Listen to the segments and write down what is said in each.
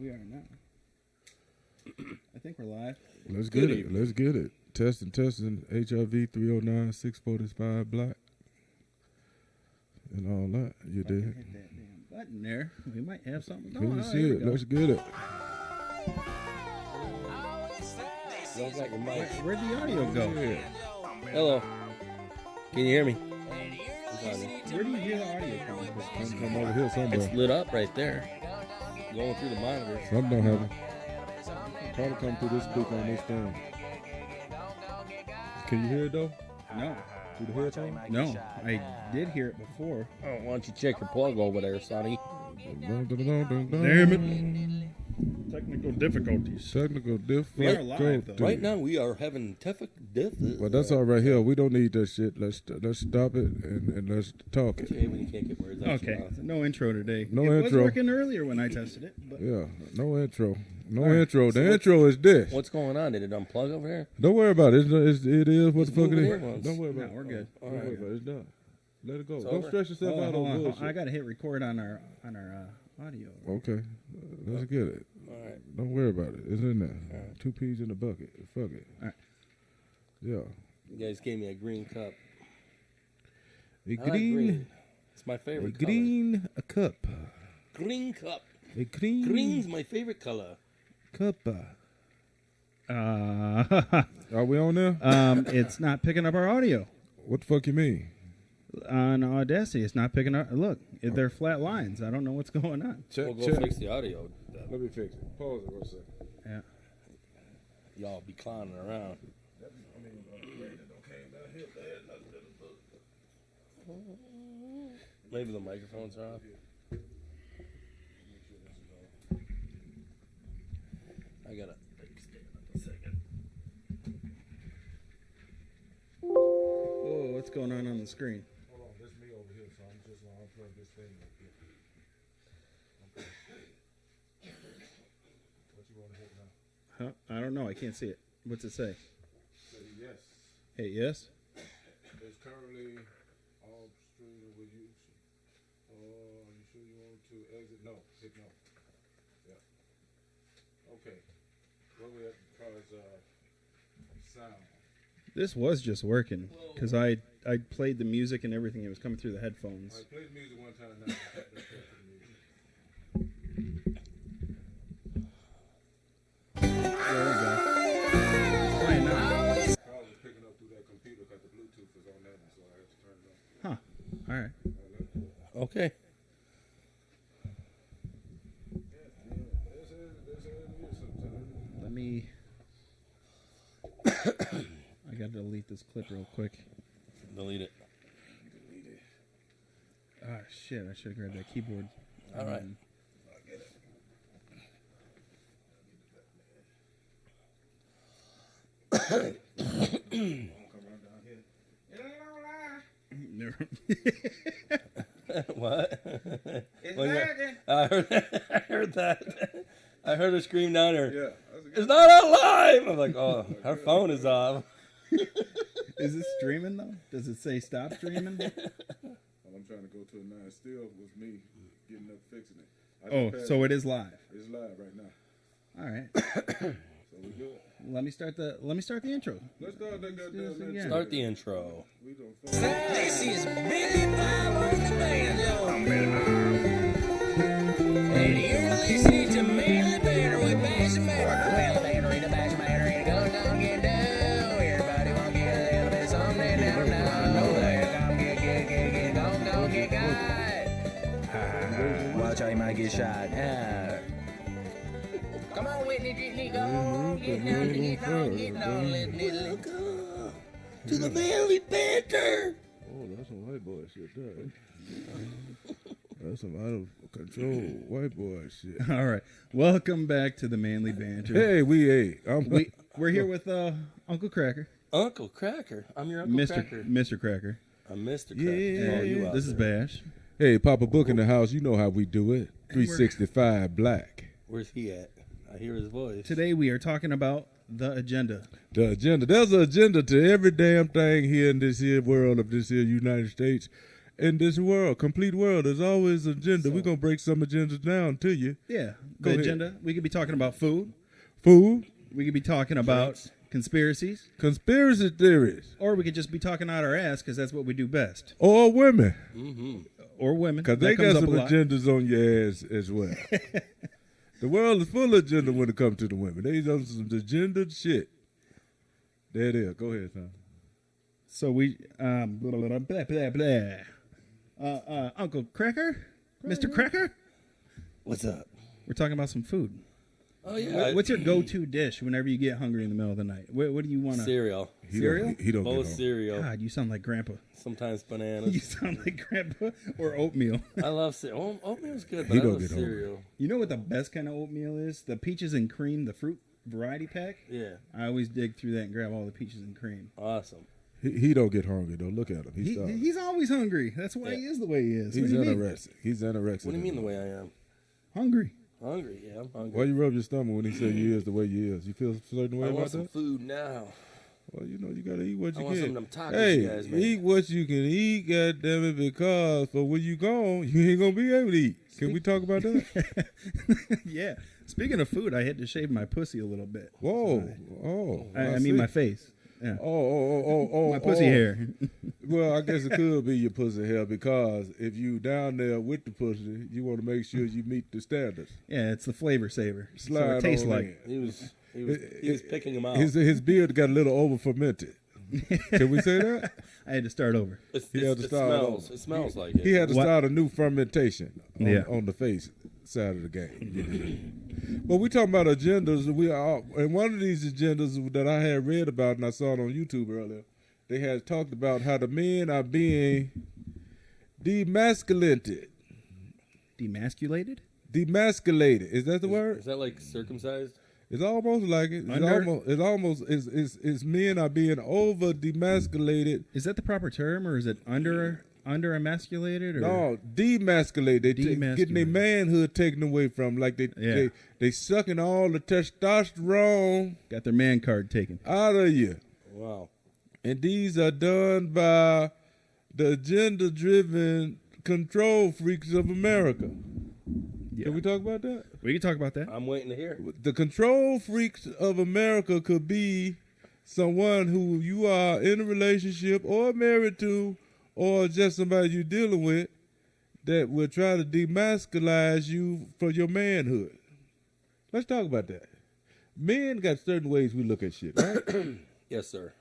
We are now. I think we're live. Let's get it. Let's get it. Testing. HIV 309-645 black. And all that. You did. Hit that damn button there. We might have something Can going you on. see it? Let's get it. Where'd the audio go? Yeah. Hello. Can you hear me? Where do you hear the audio coming from? Come over here somewhere. It's lit up right there. Going through the monitors. Something don't happen. Try to come through this speaker on this thing. Can you hear it though? No. Through the headphone? No. I did hear it before. Oh, why don't you check your plug over there, Sonny? Damn it. Technical difficulties. Technical We are live, though. difficulty. Right now we are having difficulties. Well, that's all right here. We don't need that shit. Let's stop it and let's talk it. Okay, when you can't get words out your Okay. mouth. No intro today. No it was intro. working earlier when I tested it. But Yeah, no intro. No All right. intro. So The intro is this. What's going on? Did it unplug over here? Don't worry about it. It is what the fuck it moving is. earbuds. Don't worry No, about it. we're good. Don't worry about it. It's done. Let it go. It's Don't over? stress yourself out hold on on. bullshit. I got to hit record on our audio. Okay, let's get it. All right. Don't worry about it. It's in there. All right. 2 peas in the bucket. Fuck it. All right. Yeah. You guys gave me a green cup. A I like green. green. It's my A favorite green a cup. color. Green cup. A green Green's my favorite color. cup. Are we on there? it's not picking up our audio What the fuck you mean? on Audacity. It's not picking up. Look, they're flat lines. I don't know what's going on. Check, We'll go fix the audio. Let me fix it. Pause it for a second. Yeah. Y'all be clowning around. Maybe the microphones are off. I gotta fix it in a second. Oh, what's going on the screen? Hold on, this me over here, so I'm just gonna unplug this thing up here. Okay. What you want to hit now? Huh? I don't know. I can't see it. What's it say? Say yes. Hey, yes? It's currently all streaming with you. Are you sure you want to exit? No. Hit no. Yeah. Okay. Where we at as far as sound? This was just working because I played the music and everything. It was coming through the headphones. I played music one time now. There we go. It's playing now. I was picking up through that computer because the Bluetooth was on that one, so I had to turn it on. Huh. All right. Okay. Let me. I got to delete this clip real quick. Delete it. Ah, shit. I should have grabbed that keyboard. All right. What? It's Well, yeah. lagging. I heard that. I heard her scream down there. Yeah. It's not on live. I'm like, oh, her phone is off. Is it streaming though? Does it say stop streaming? Well, I'm trying to go to a 9 still with me getting up fixing it. Oh, so it is live. It's live right now. All right. So we good. Let me start the intro. Let's start that do this goddamn again. Start the intro. We don't This is Billy Bob on the banjo. And you're listening to Manly Banter with Bass and Banter. Manly Banter in the Bass and Banter and it goes down, get down. Everybody want to get a little bit something down now. Know that. Don't get got. Watch how you might get shot. Come on, Whitney, go on, get down, let's Welcome to the Manly Banter. Oh, that's some white boy shit there. That's some out of control white boy shit. All right. Welcome back to the Manly Banter. Hey, we ate. We're here with Uncle Cracker. Uncle Cracker. I'm your Uncle Cracker. Mr. Cracker. I'm Mr. Cracker. Yeah. Oh, you out This is there. Bash. Hey, Papa Book in the house. You know how we do it. 365 black. Where's he at? I hear his voice. Today we are talking about the agenda. The agenda. There's an agenda to every damn thing here in this here world of this here United States. in this world, complete world, there's always an agenda. We're going to break some agendas down to you. Yeah. Go The ahead. agenda. We could be talking about food. Food, We could be talking about conspiracies. conspiracy theories, Or we could just be talking out our ass because that's what we do best. or women. Or women. Because That they comes got up some a lot. agendas on your ass as well. The world is full of agenda when it comes to the women. They on some agenda shit. There it is. Go ahead, son. So we, blah, blah, blah, blah, blah. Uncle Cracker? Mr. Cracker? What's up? We're talking about some food. Oh yeah. What's your go-to dish whenever you get hungry in the middle of the night? What do you want to? cereal? Cereal? He don't get Both home. cereal. God, you sound like Grandpa. Sometimes You bananas. sound like Grandpa or oatmeal. I love cereal. Oatmeal's good, He but I don't love get home. cereal. You know what the best kind of oatmeal is? The peaches and cream, the fruit variety pack. Yeah. I always dig through that and grab all the peaches and cream. Awesome. He don't get hungry though. Look at him. He's starving. He's always hungry. That's why he is the way he is. He's What do you mean? anorexic. He's anorexic. What do you mean the way I am? Hungry. Hungry? Yeah, I'm hungry. Why you rub your stomach when he say you is the way you is? You feel a certain way I about want some that? food now. Well, you know you gotta eat what I you want some can. of them tacos Hey, you guys make. eat what you can eat, goddammit, because for when you gone, you ain't gonna be able to eat. Can we talk about that? Yeah. Speaking of food, I had to shave my pussy a little bit. Whoa, oh, I see. mean my face. Yeah. Oh, My pussy hair. Well, I guess it could be your pussy hair because if you down there with the pussy, you want to make sure you meet the standards. Yeah, it's the flavor saver. So Slide it tastes on like. in. He was picking them out. His beard got a little over fermented. Can we say that? I had to start over. He had to It start smells. over. It smells like it. He had to What? start a new fermentation on, Yeah. on the face side of the game. But we talking about agendas. And one of these agendas that I had read about and I saw it on YouTube earlier, they had talked about how the men are being demasculated. Demasculated? Demasculated. Is that the word? Is that like circumcised? It's almost like it. Under- It's men are being over demasculated. Is that the proper term, or is it under emasculated? Or? No, demasculated. They getting their Demasculated. manhood taken away from. Like Yeah. they sucking all the testosterone Got their man card taken. out of you. Wow. And these are done by the agenda-driven control freaks of America. Yeah. Can we talk about that? We can talk about that. I'm waiting to hear. The control freaks of America could be someone who you are in a relationship or married to or just somebody you're dealing with that will try to demasculize you for your manhood. Let's talk about that. Men got certain ways we look at shit, right? Yes, sir.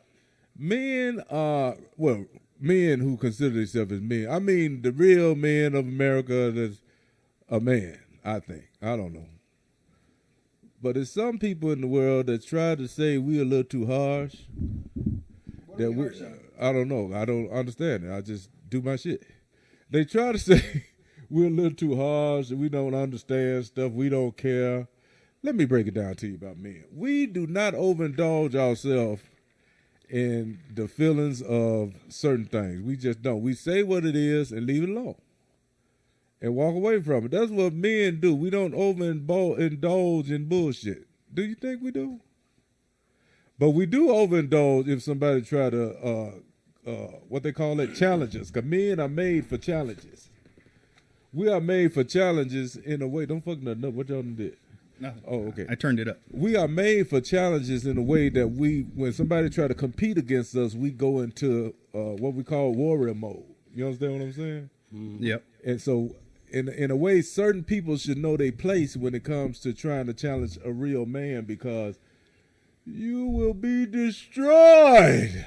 Men are, well, men who consider themselves as men. I mean, the real men of America that's a man, I think. I don't know. But there's some people in the world that try to say we a little too harsh. That we, I don't know. I don't understand it. I just do my shit. They try to say we're a little too harsh and we don't understand stuff. We don't care. Let me break it down to you about men. We do not overindulge ourselves in the feelings of certain things. We just don't. We say what it is and leave it alone and walk away from it. That's what men do. We don't overindulge in bullshit. Do you think we do? But we do overindulge if somebody try to, what they call it, challenges. Because men are made for challenges. We are made for challenges in a way. Don't fuck nothing up. What y'all did? Nothing. Oh, okay. I turned it up. We are made for challenges in a way that when somebody try to compete against us, we go into what we call warrior mode. You understand what I'm saying? Yep. And so, in a way, certain people should know their place when it comes to trying to challenge a real man because you will be destroyed.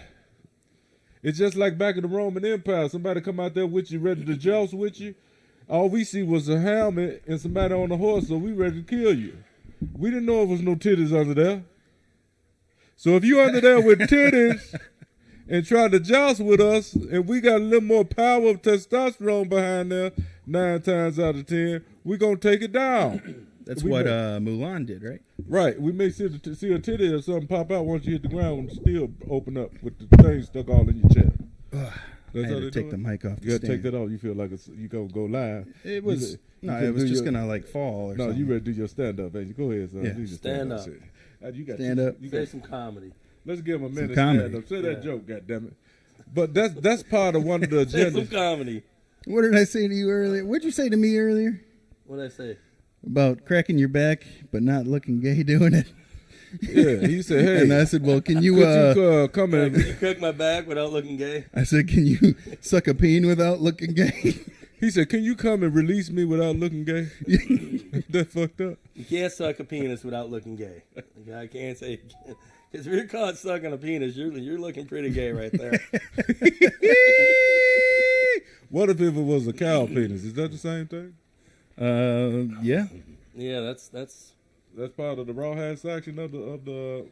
It's just like back in the Roman Empire. Somebody come out there with you, ready to joust with you. All we see was a helmet and somebody on a horse, so we ready to kill you. We didn't know there was no titties under there. So if you under there with titties and try to joust with us, and we got a little more power of testosterone behind there, 9 times out of 10, we gonna take it down. That's We what may- Mulan did, right? Right. We may see a titty or something pop out once you hit the ground and still open up with the thing stuck all in your chest. I had to take the mic off. You gotta take that off. You feel like you gonna go live. It was You no, can it was do just your- gonna like fall or No, something. you ready to do your stand up, ain't you? Go ahead, son. Yeah. Do your Stand up. shit. You got Stand up. You Say got, some comedy. let's give him a minute. comedy. Stand up. Say that Yeah. joke, goddammit. But that's part of one of the Say some agendas. comedy. What did I say to you earlier? What'd you say to me earlier? What did I say? About cracking your back but not looking gay doing it. Yeah, he said, hey. And I said, well, can you, Could you come Can in? you cook my back without looking gay? I said, can you suck a peen without looking gay? He said, can you come and release me without looking gay? That fucked up. You can't suck a penis without looking gay. I can't say because if you're caught sucking a penis, you're looking pretty gay right there. What if it was a cow penis? Is that the same thing? Yeah. Yeah, that's That's part of the rawhide section of the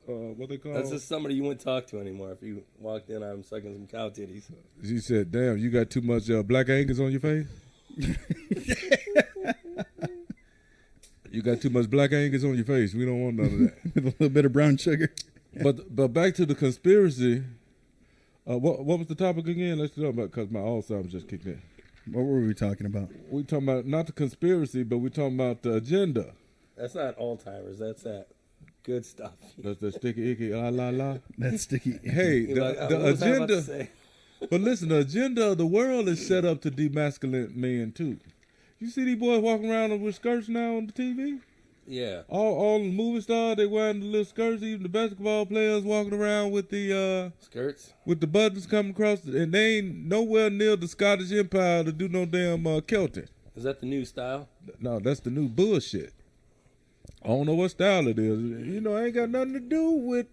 what they call. that's just somebody you wouldn't talk to anymore if you walked in on him sucking some cow titties. She said, "Damn, you got too much black Angus on your face." You got too much black Angus on your face. We don't want none of that. With a little bit of brown sugar. But back to the conspiracy. What was the topic again? Let's talk about because my Alzheimer's just kicked in. What were we talking about? We talking about not the conspiracy, but we talking about the agenda. That's not Alzheimer's. That's that good stuff. That's the sticky icky la la la. That's sticky. Hey, You're like, the what was I about to agenda. say? But listen, the agenda of the world is set up to demasculate men too. You see these boys walking around with skirts now on the TV? Yeah. All the movie stars, they wearing the little skirts. Even the basketball players walking around with the Skirts. with the buttons coming across, and they ain't nowhere near the Scottish Empire to do no damn kilting. Is that the new style? No, that's the new bullshit. I don't know what style it is. You know, it ain't got nothing to do with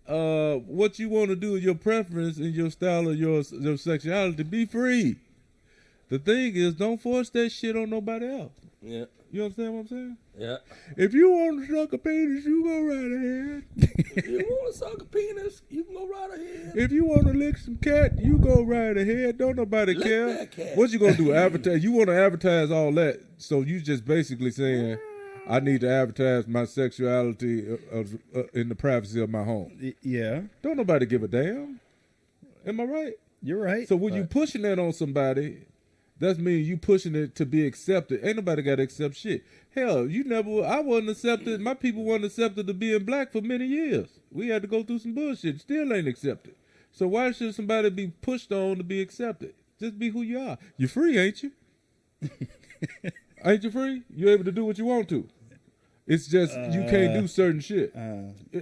what you want to do, your preference and your style of your sexuality. Be free. The thing is, don't force that shit on nobody else. Yeah. You understand what I'm saying? Yeah. If you want to suck a penis, you go right ahead. If you want to suck a penis, you can go right ahead. If you want to lick some cat, you go right ahead. Don't nobody Lick care. that cat. What you gonna do? Advertise? You want to advertise all that? So you just basically saying, I need to advertise my sexuality in the privacy of my home. Yeah, Don't nobody give a damn. Am I right? you're right. So when you pushing that on somebody, that means you pushing it to be accepted. Ain't nobody got to accept shit. Hell, I wasn't accepted. My people wasn't accepted to being black for many years. We had to go through some bullshit. Still ain't accepted. So why should somebody be pushed on to be accepted? Just be who you are. You're free, ain't you? Ain't you free? You're able to do what you want to. It's just you can't do certain shit.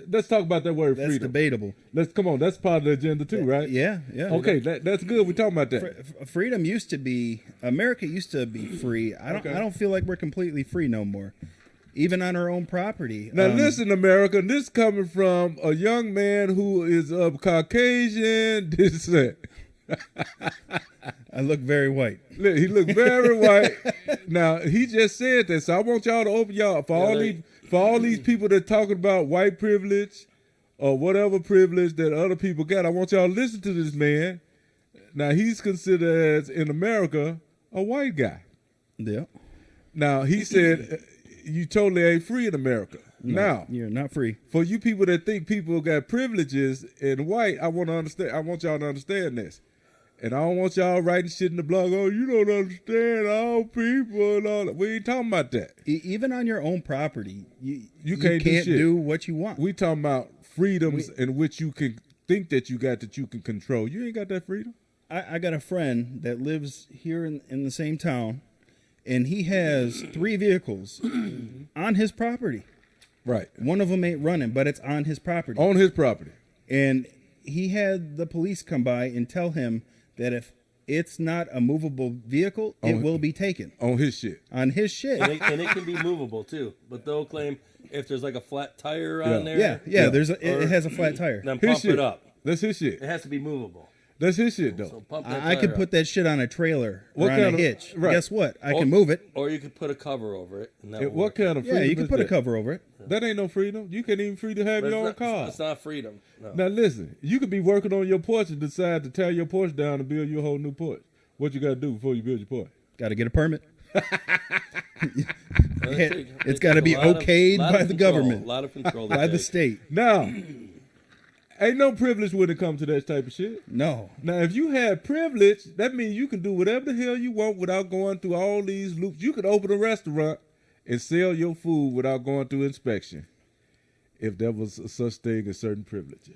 Let's talk about that word That's freedom. debatable. Come on. That's part of the agenda too, right? Yeah. Okay, that's good. We're talking about that. Freedom used to be America used to be free. I don't feel like we're completely free no more, even on our own property. Now listen, America. This coming from a young man who is of Caucasian descent. I look very white. Look, he looked very white. Now he just said that, so I want y'all to open y'all for all these people that talking about white privilege or whatever privilege that other people got. I want y'all to listen to this man. Now he's considered as in America a white guy. Yeah. Now he said you totally ain't free in America. No, Now you're not free. for you people that think people got privileges in white, I want y'all to understand this. And I don't want y'all writing shit in the blog, oh, you don't understand all people and all that. We ain't talking about that. Even on your own property, you can't do shit. do what you want. We talking about freedoms in which you can think that you got that you can control. You ain't got that freedom. I got a friend that lives here in the same town, and he has 3 vehicles on his property. Right. One of them ain't running, but it's on his property. On his property. And he had the police come by and tell him that if it's not a movable vehicle, it will be taken. On his shit. On his shit. And it can be movable too, but they'll claim if there's like a flat tire on there, Yeah. It has a flat tire. then His pump shit. it up. That's his shit. It has to be movable. That's his shit, though. So pump that I could tire put up. that shit on a trailer What or on kind a of- hitch. right. Guess what? I can move it. Or you could put a cover over it. And that will What work. kind of freedom Yeah, you can is put a that? cover over it. That ain't no freedom. You can't even free to have But your own it's car. It's not freedom. No. Now listen, you could be working on your porch and decide to tear your porch down and build your whole new porch. What you got to do before you build your porch? Got to get a permit. It It's takes got to a be lot of- okayed lot by of the control, government, A lot of control. by to the take. state. Now, ain't no privilege when it comes to that type of shit. No. Now, if you have privilege, that means you can do whatever the hell you want without going through all these loops. You could open a restaurant and sell your food without going through inspection if there was such thing as certain privileges.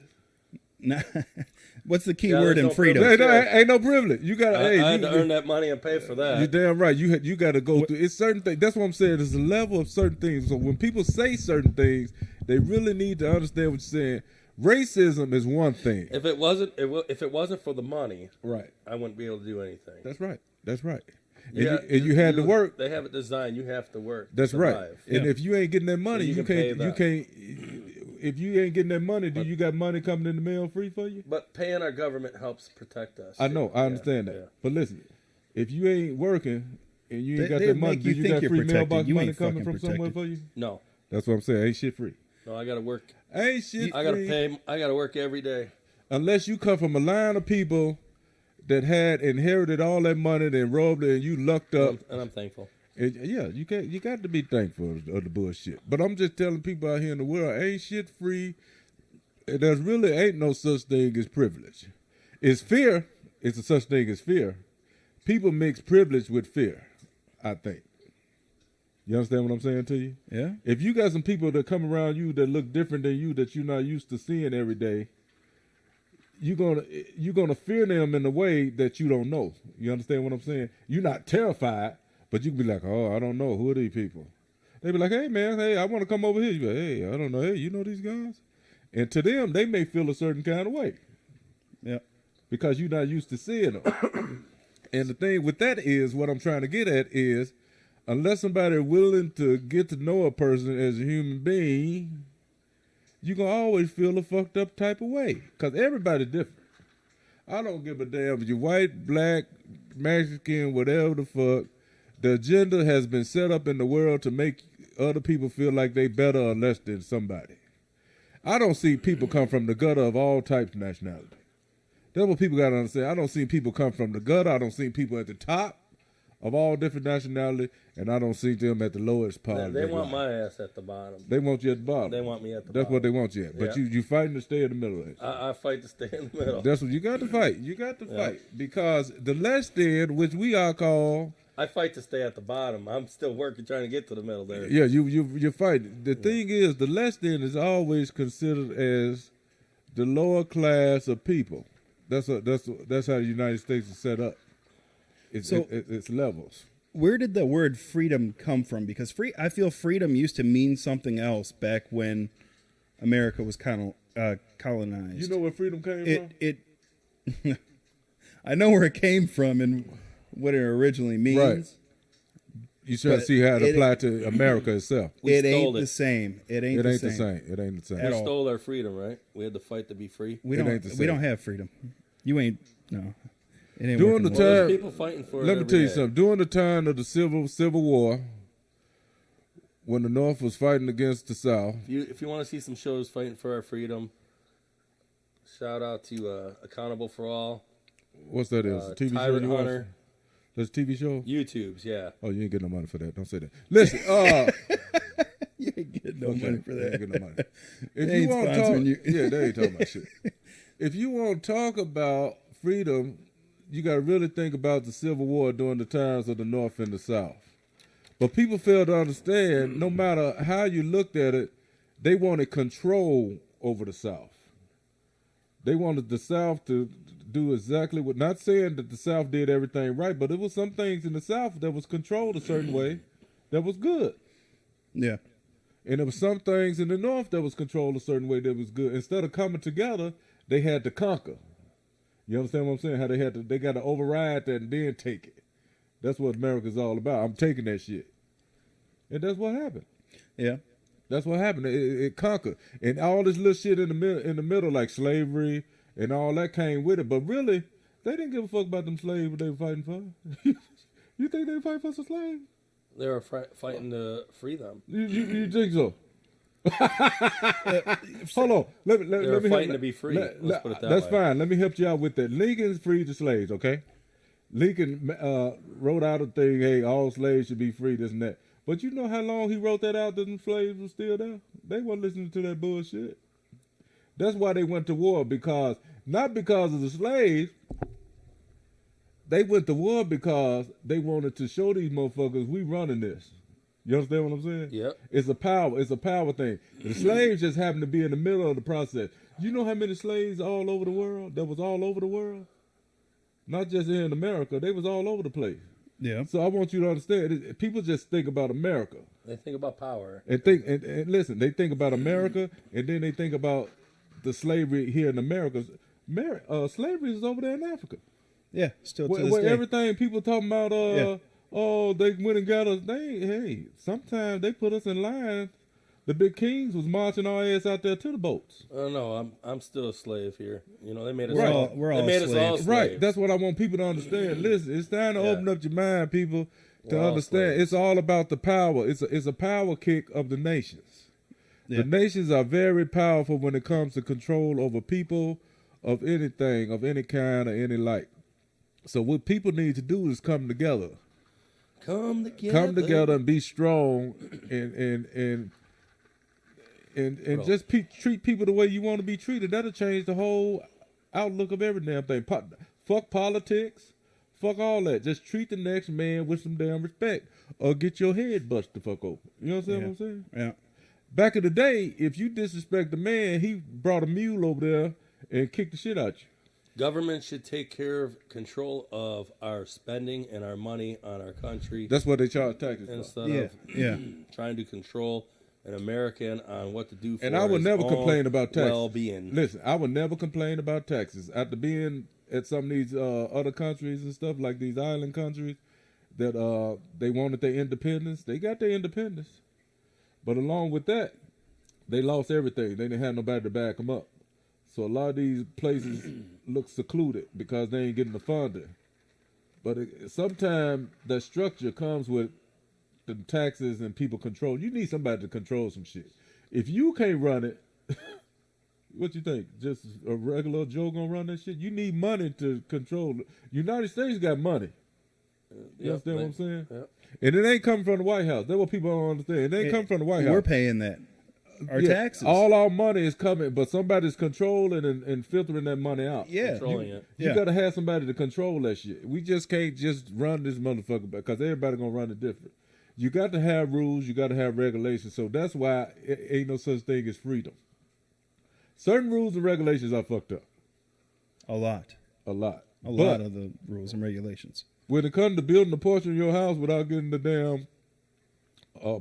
What's the key Yeah, word there's in no freedom? privilege. Ain't no privilege. You got I had to earn that money and pay for You're that. damn right. You got to go through. It's certain things. That's what I'm saying. There's a level of certain things. So when people say certain things, they really need to understand what you're saying. Racism is one thing. If it wasn't for the money, Right. I wouldn't be able to do anything. That's right. That's right. Yeah, And you had to work. They have it designed. You have to work. to That's right. survive. And if you ain't getting that money, you you can pay can't. You that. can't. If you ain't getting that money, do you got money coming in the mail free for you? But paying our government helps protect us. I too. know. I Yeah, understand that. yeah. But listen, if you ain't working and you ain't got They that money, make do you you think got you're free protected. mailbox You money ain't coming fucking from somewhere protected. for you? No, That's what I'm saying. Ain't shit free. no, I got to work. Ain't shit I got to free. pay. I got to work every day. Unless you come from a line of people that had inherited all that money, then robbed it, and you lucked up. And I'm thankful. Yeah, you got to be thankful of the bullshit. But I'm just telling people out here in the world, ain't shit free. And there's really ain't no such thing as privilege. It's fear. It's a such thing as fear. People mix privilege with fear, I think. You understand what I'm saying to you? Yeah. If you got some people that come around you that look different than you, that you're not used to seeing every day, you're gonna fear them in a way that you don't know. You understand what I'm saying? You're not terrified, but you can be like, oh, I don't know, who are these people? They be like, hey man, hey, I want to come over here. You be like, hey, I don't know, hey, you know these guys? And to them, they may feel a certain kind of way. Yeah. Because you're not used to seeing them. And the thing with that is, what I'm trying to get at is, unless somebody willing to get to know a person as a human being, you're going to always feel a fucked up type of way. Because everybody's different. I don't give a damn if you're white, black, Mexican, whatever the fuck. The agenda has been set up in the world to make other people feel like they better or less than somebody. I don't see people come from the gutter of all types of nationality. That's what people got to understand. I don't see people come from the gutter. I don't see people at the top of all different nationality, and I don't see them at the lowest part. They want my ass at the bottom. They want you at the bottom. They want me at the That's bottom. what they want you at. But Yeah. you fighting to stay in the middle of it. I fight to stay in the middle. That's what you got to fight. You got to fight. Because the less than, which we are called, I fight to stay at the bottom. I'm still working, trying to get to the middle there. yeah, you're fighting. The thing is, the less than is always considered as the lower class of people. That's how the United States is set up. It's levels. Where did the word freedom come from? Because I feel freedom used to mean something else back when America was kind of colonized. You know where freedom came from? I know where it came from and what it originally means. Right. You should But see how it it- applied to America itself. We It ain't stole the it. same. It It ain't ain't the same. It ain't the same. At We all. stole our freedom, right? We had to fight to be free. We It don't. ain't the We same. don't have freedom. You ain't. No. It ain't During working the well. time- There's people fighting for it Let me every tell you day. something. During the time of the Civil War, when the North was fighting against the South, If you want to see some shows fighting for our freedom, shout out to Accountable for All, what's that is? A TV show Tyrant you watch? Hunter, That's a TV show? YouTube's, yeah. Oh, you ain't getting no money for that. Don't say that. Listen, You ain't getting no okay, money for you that. ain't getting no money. If They you ain't want to talk, sponsoring you. yeah, they ain't talking about shit. If you want to talk about freedom, you got to really think about the Civil War during the times of the North and the South. But people fail to understand, no matter how you looked at it, they wanted control over the South. They wanted the South to do exactly what, not saying that the South did everything right, but it was some things in the South that was controlled a certain way that was good. Yeah. And there was some things in the North that was controlled a certain way that was good. Instead of coming together, they had to conquer. You understand what I'm saying? How they got to override that and then take it. That's what America's all about. I'm taking that shit. And that's what happened. Yeah. That's what happened. It conquered. And all this little shit in the middle, like slavery and all that came with it. But really, they didn't give a fuck about them slaves what they were fighting for. You think they were fighting for some slaves? They were fighting to free them. You think so? Hold on. Let me were help- fighting to be free. Let's put it that That's way. fine. Let me help you out with that. Lincoln freed the slaves, okay? Lincoln wrote out a thing, hey, all slaves should be free, this and that. But you know how long he wrote that out that the slaves were still there? They weren't listening to that bullshit. That's why they went to war, not because of the slaves. They went to war because they wanted to show these motherfuckers we running this. You understand what I'm saying? Yep. It's a power thing. The slaves just happened to be in the middle of the process. You know how many slaves all over the world? That was all over the world? Not just here in America. They was all over the place. Yeah. So I want you to understand, people just think about America. They think about power. And listen, they think about America, and then they think about the slavery here in America. Slavery is over there in Africa. Yeah. Still to Where, this where day. everything people talking about, Yeah. oh, they went and got us. Hey, sometimes they put us in line. The big kings was marching our ass out there to the boats. Oh no, I'm still a slave here. You know, they made us We're all. all- we're they all made us all slaves. Right. slaves. That's what I want people to understand. Listen, it's time to Yeah. open up your mind, people, to We're all understand. slaves. It's all about the power. It's a power kick of the nations. Yeah. The nations are very powerful when it comes to control over people of anything, of any kind or any like. So what people need to do is come together. Come together. And be strong and just treat people the way you want to be treated. That'll change the whole outlook of every damn thing. Fuck politics. Fuck all that. Just treat the next man with some damn respect, or get your head busted the fuck open. You understand what I'm saying? Yeah. Back in the day, if you disrespect the man, he brought a mule over there and kicked the shit out you. Government should take care of control of our spending and our money on our country That's what they charge taxes for. instead Yeah. of Yeah. trying to control an American on what to do for And I would his never own complain about taxes. well-being. Listen, I would never complain about taxes. After being at some of these other countries and stuff, like these island countries, that they wanted their independence, they got their independence. But along with that, they lost everything. They didn't have nobody to back them up. So a lot of these places look secluded because they ain't getting the funding. But sometimes that structure comes with the taxes and people control. You need somebody to control some shit. If you can't run it, what you think? Just a regular Joe gonna run that shit? You need money to control it. United States got money. You understand what I'm saying? Yep. And it ain't coming from the White House. That's what people don't understand. It ain't coming from the White We're House. paying that. Our Yeah, taxes. All our money is coming, but somebody's controlling and filtering that money out. Yeah. Controlling it. You Yeah. gotta have somebody to control that shit. We just can't just run this motherfucker because everybody gonna run it different. You got to have rules. You got to have regulations. So that's why it ain't no such thing as freedom. Certain rules and regulations are fucked up. A lot. A lot. A lot of the rules and regulations. When it comes to building a portion of your house without getting the damn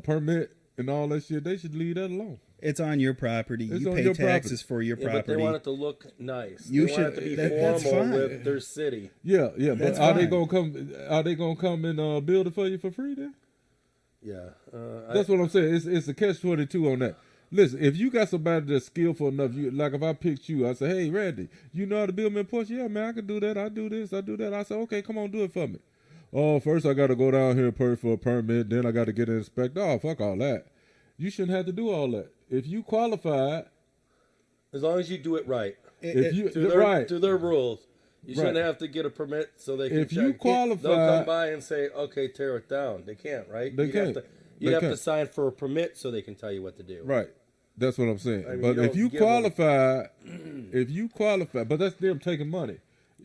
permit and all that shit, they should leave that alone. It's on your property. It's You on pay your taxes property. for your Yeah, but property. they want it to look nice. You they should- want it to be that's formal fine. with their city. Yeah. But That's are they fine. gonna come? Are they gonna come and build it for you for free then? Yeah. That's what I'm saying. It's a catch-22 on that. Listen, if you got somebody that's skillful enough, you like if I picked you, I say, hey, Randy, you know how to build me a porch? Yeah, man, I can do that. I do this, I do that. I say, okay, come on, do it for me. Oh, first I got to go down here and pay for a permit, then I got to get it inspected. Oh, fuck all that. You shouldn't have to do all that. If you qualified, As long as you do it right. if you To their, right, to their rules. You shouldn't Right. have to get a permit so they can If you check. qualify- They'll come by and say, okay, tear it down. They can't, right? They You'd can't. Have to, They you'd have can't. to sign for a permit so they can tell you what to do. right. That's what I'm saying. I mean, But you if don't you give them- qualify, but that's them taking money.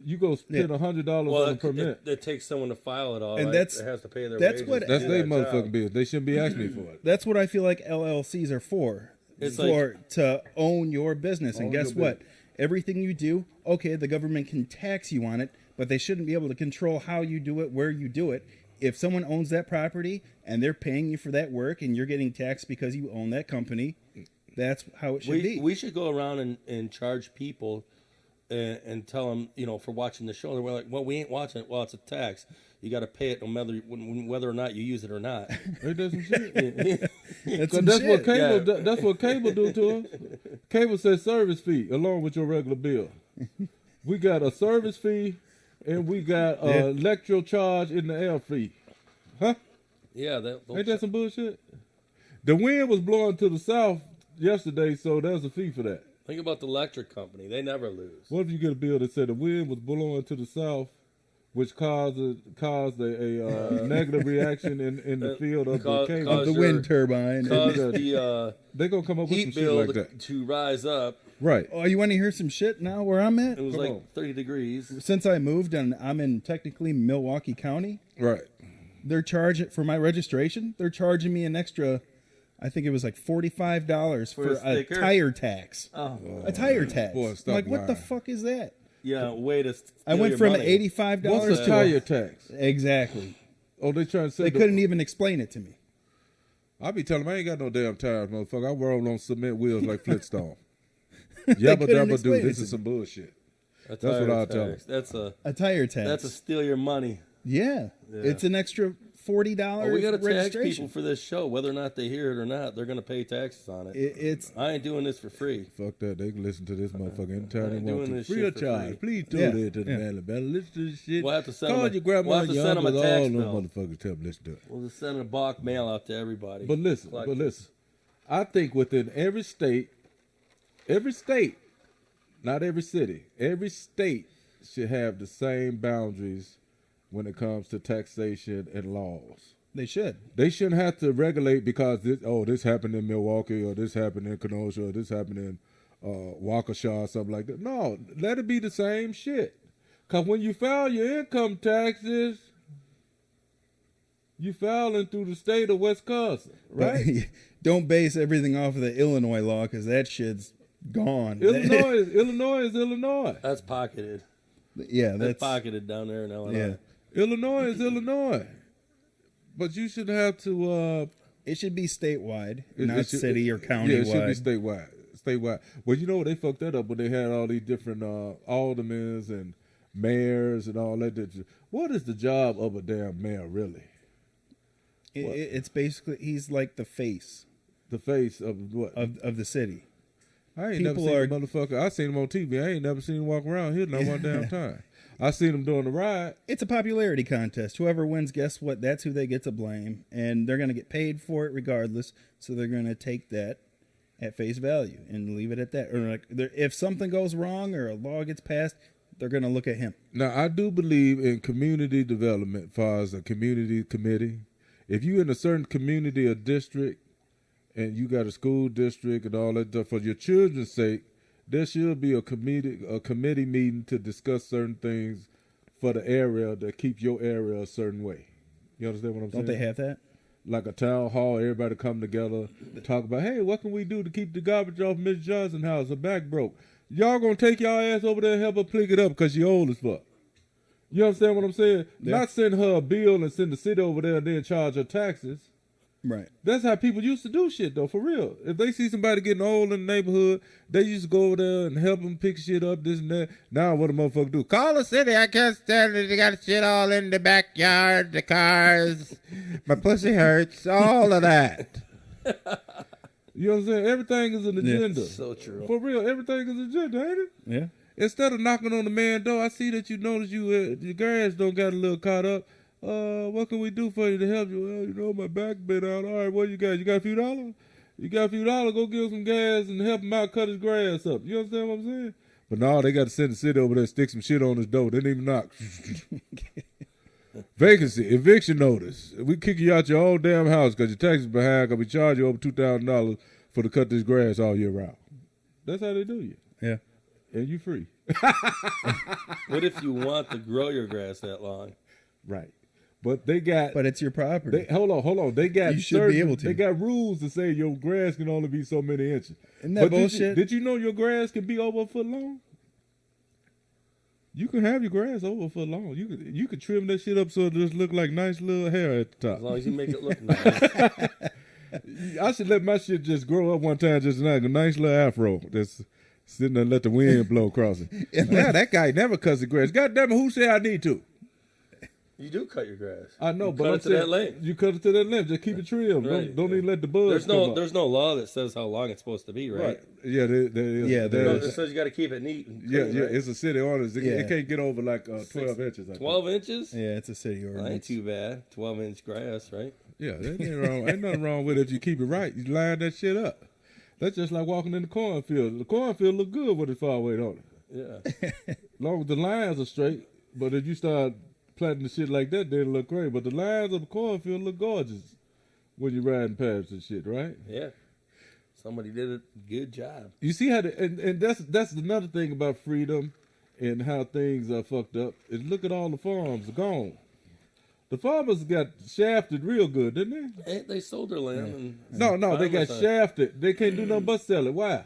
You go spend $100 Well, on a permit. it takes someone to file it all. And right? that's- it has to pay their that's wages what- to That's do their that motherfucking job. business. They shouldn't be asking me for it. That's what I feel like LLCs are for. It's to own your business. And Own guess your what? Everything you do, okay, the government can tax you on it, but they shouldn't be able to control how you do it, where you do it. If someone owns that property and they're paying you for that work and you're getting taxed because you own that company, that's how it should be. We should go around and charge people and tell them, for watching the show. They're like, well, we ain't watching it. Well, it's a tax. You got to pay it no matter whether or not you use it or not. Ain't that some shit? That's 'Cause some that's shit. what cable. Yeah. That's what cable do to us. Cable says service fee along with your regular bill. We got a service fee, and we got a electro charge in the air fee. Huh? Yeah, Ain't that some bullshit? The wind was blowing to the south yesterday, so there's a fee for that. think about the electric company. They never lose. What if you get a bill that said the wind was blowing to the south, which caused a negative reaction in the field of the cable? Of the your- wind turbine. Cause the They're gonna come up with some heat shit bill like that, to rise up. right? Oh, you want to hear some shit now where I'm at? It was Come like on. 30 degrees. Since I moved and I'm in technically Milwaukee County, Right. they're charging for my registration. They're charging me an extra. I think it was like $45 for a a sticker? tire tax. Oh. A tire tax. boy, I'm stop like, what the lying. fuck is that? Yeah, way to steal I went your from money. $85 What's the to tire tax? exactly. Oh, they trying to say They couldn't even explain it to me. I be telling them I ain't got no damn tires, motherfucker. I roll on cement wheels like Flintstone. couldn't Yabba dabba do. explain it This to is some bullshit. A That's what tire I'll tell tax. That's A tire tax. a steal your money. yeah. It's an extra $40 Oh, we got to tax registration. people for this show, whether or not they hear it or not. They're going to pay taxes on it. It's I ain't doing this for free. Fuck that. They can listen to this motherfucker anytime they ain't want doing to. this Free shit of for charge. free. Please tune Yeah, in to the yeah. Manly Banter. Listen to this shit. We'll have to send Call them your grandma we'll and have to your send them a uncles, tax all them bill. motherfuckers tell them listen to it. We'll just send a bulk mail out to everybody. But listen. I think within every state, not every city, every state should have the same boundaries when it comes to taxation and laws. they should. They shouldn't have to regulate because this happened in Milwaukee or this happened in Kenosha or this happened in Waukesha or something like that. No, let it be the same shit. Because when you file your income taxes, you filing through the state of Wisconsin, right? But don't base everything off of the Illinois law because that shit's gone. Illinois is Illinois. That's pocketed. yeah, That's that's pocketed down there in Illinois. yeah. Illinois is Illinois. But you should have to It should be statewide, not it should- city or county Yeah, it wide. should be statewide. Well, you know they fucked that up when they had all these different aldermen and mayors and all that. What is the job of a damn mayor really? It's basically he's like the face The face of what? of the city. I ain't never people seen are- the motherfucker. I seen him on TV. I ain't never seen him walk around here not one damn time. I seen him doing the ride. It's a popularity contest. Whoever wins, guess what? That's who they get to blame, and they're going to get paid for it regardless. So they're going to take that at face value and leave it at that. Or like, if something goes wrong or a law gets passed, they're going to look at him. Now, I do believe in community development as far as a community committee. If you in a certain community or district and you got a school district and all that stuff, for your children's sake, there should be a committee meeting to discuss certain things for the area that keep your area a certain way. You understand what I'm saying? Don't they have that? Like a town hall, everybody come together, talk about, hey, what can we do to keep the garbage off Miss Johnson's house? Her back broke. Y'all gonna take y'all ass over there and help her pick it up because she old as fuck. You understand what I'm saying? Yeah. Not send her a bill and send the city over there and then charge her taxes. Right. That's how people used to do shit, though, for real. If they see somebody getting old in the neighborhood, they used to go over there and help them pick shit up, this and that. Now what a motherfucker do? Call the city. I can't stand it. They got shit all in the backyard, the cars. My pussy hurts. All of that. You know what I'm saying? Everything is an agenda. So true. For real, everything is an agenda, ain't it? Yeah. Instead of knocking on the man's door, I see that you notice your grass don't got a little caught up. What can we do for you to help you? Well, you know, my back been out. All right, what you got? You got a few dollars? You got a few dollars? Go give him some gas and help him out cut his grass up. You understand what I'm saying? But no, they got to send the city over there and stick some shit on his door. They didn't even knock. Vacancy, eviction notice. We kick you out your own damn house because your taxes behind because we charge you over $2,000 for to cut this grass all year round. That's how they do you. Yeah. And you free. What if you want to grow your grass that long? Right. But they got... But it's your property. hold on. They got You should be able to. They got rules to say your grass can only be so many inches. Isn't that But bullshit? Did you know your grass can be over a foot long? You can have your grass over a foot long. You could trim that shit up so it just look like nice little hair at the As top. long as you make it look nice. I should let my shit just grow up one time, just like a nice little afro that's sitting there and let the wind blow across it. Yeah, that guy never cuts the grass. God damn it, who said I need to? You do cut your grass. I know, You but cut I'm it to saying that length. you cut it to that length. Just keep it trimmed. Right. Don't even let the bugs come up. There's no law that says how long it's supposed to be, right? Yeah, there is. Yeah, there It is. says you got to keep it neat. And Yeah, clean, yeah, right? it's a city ordinance. It Yeah. can't get over like 12 inches. I think. 12 inches? Yeah, it's a city That ain't ordinance. too bad. 12-inch grass, right? Yeah, that ain't wrong. Ain't nothing wrong with it if you keep it right. You line that shit up. That's just like walking in the cornfield. The cornfield look good with it far away, don't it? Yeah. As long as the lines are straight. But if you start planting the shit like that, then it look great. But the lines of the cornfield look gorgeous when you're riding past and shit, right? Yeah. Somebody did a good job. You see how and that's another thing about freedom and how things are fucked up is look at all the farms are gone. The farmers got shafted real good, didn't they? They sold their land. And No, they got farmers, shafted. They can't do nothing but sell it. Why?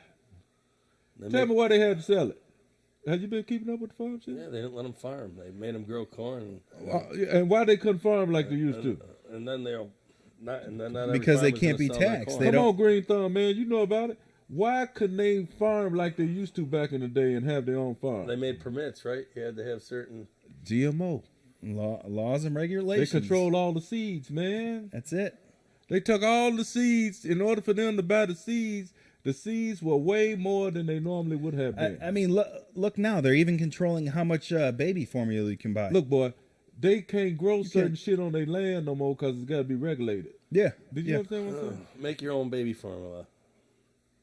Tell me why they had to sell it. Have you been keeping up with the farm shit? Yeah, they didn't let them farm. They made them grow corn. And why they couldn't farm like they used to? And then they'll not. And then not every Because they farmer's can't gonna be sell their taxed. corn. They Come don't- on, Green Thumb, man. You know about it. Why couldn't they farm like they used to back in the day and have their own farm? They made permits, right? You had to have certain. GMO. Laws and They regulations. control all the seeds, man. That's it. They took all the seeds. In order for them to buy the seeds were way more than they normally would have been. I mean, look now. They're even controlling how much baby formula you can buy. Look, boy, they can't grow certain can't- shit on their land no more because it's got to be regulated. Yeah. Did you yeah. understand what I'm saying? Make your own baby formula.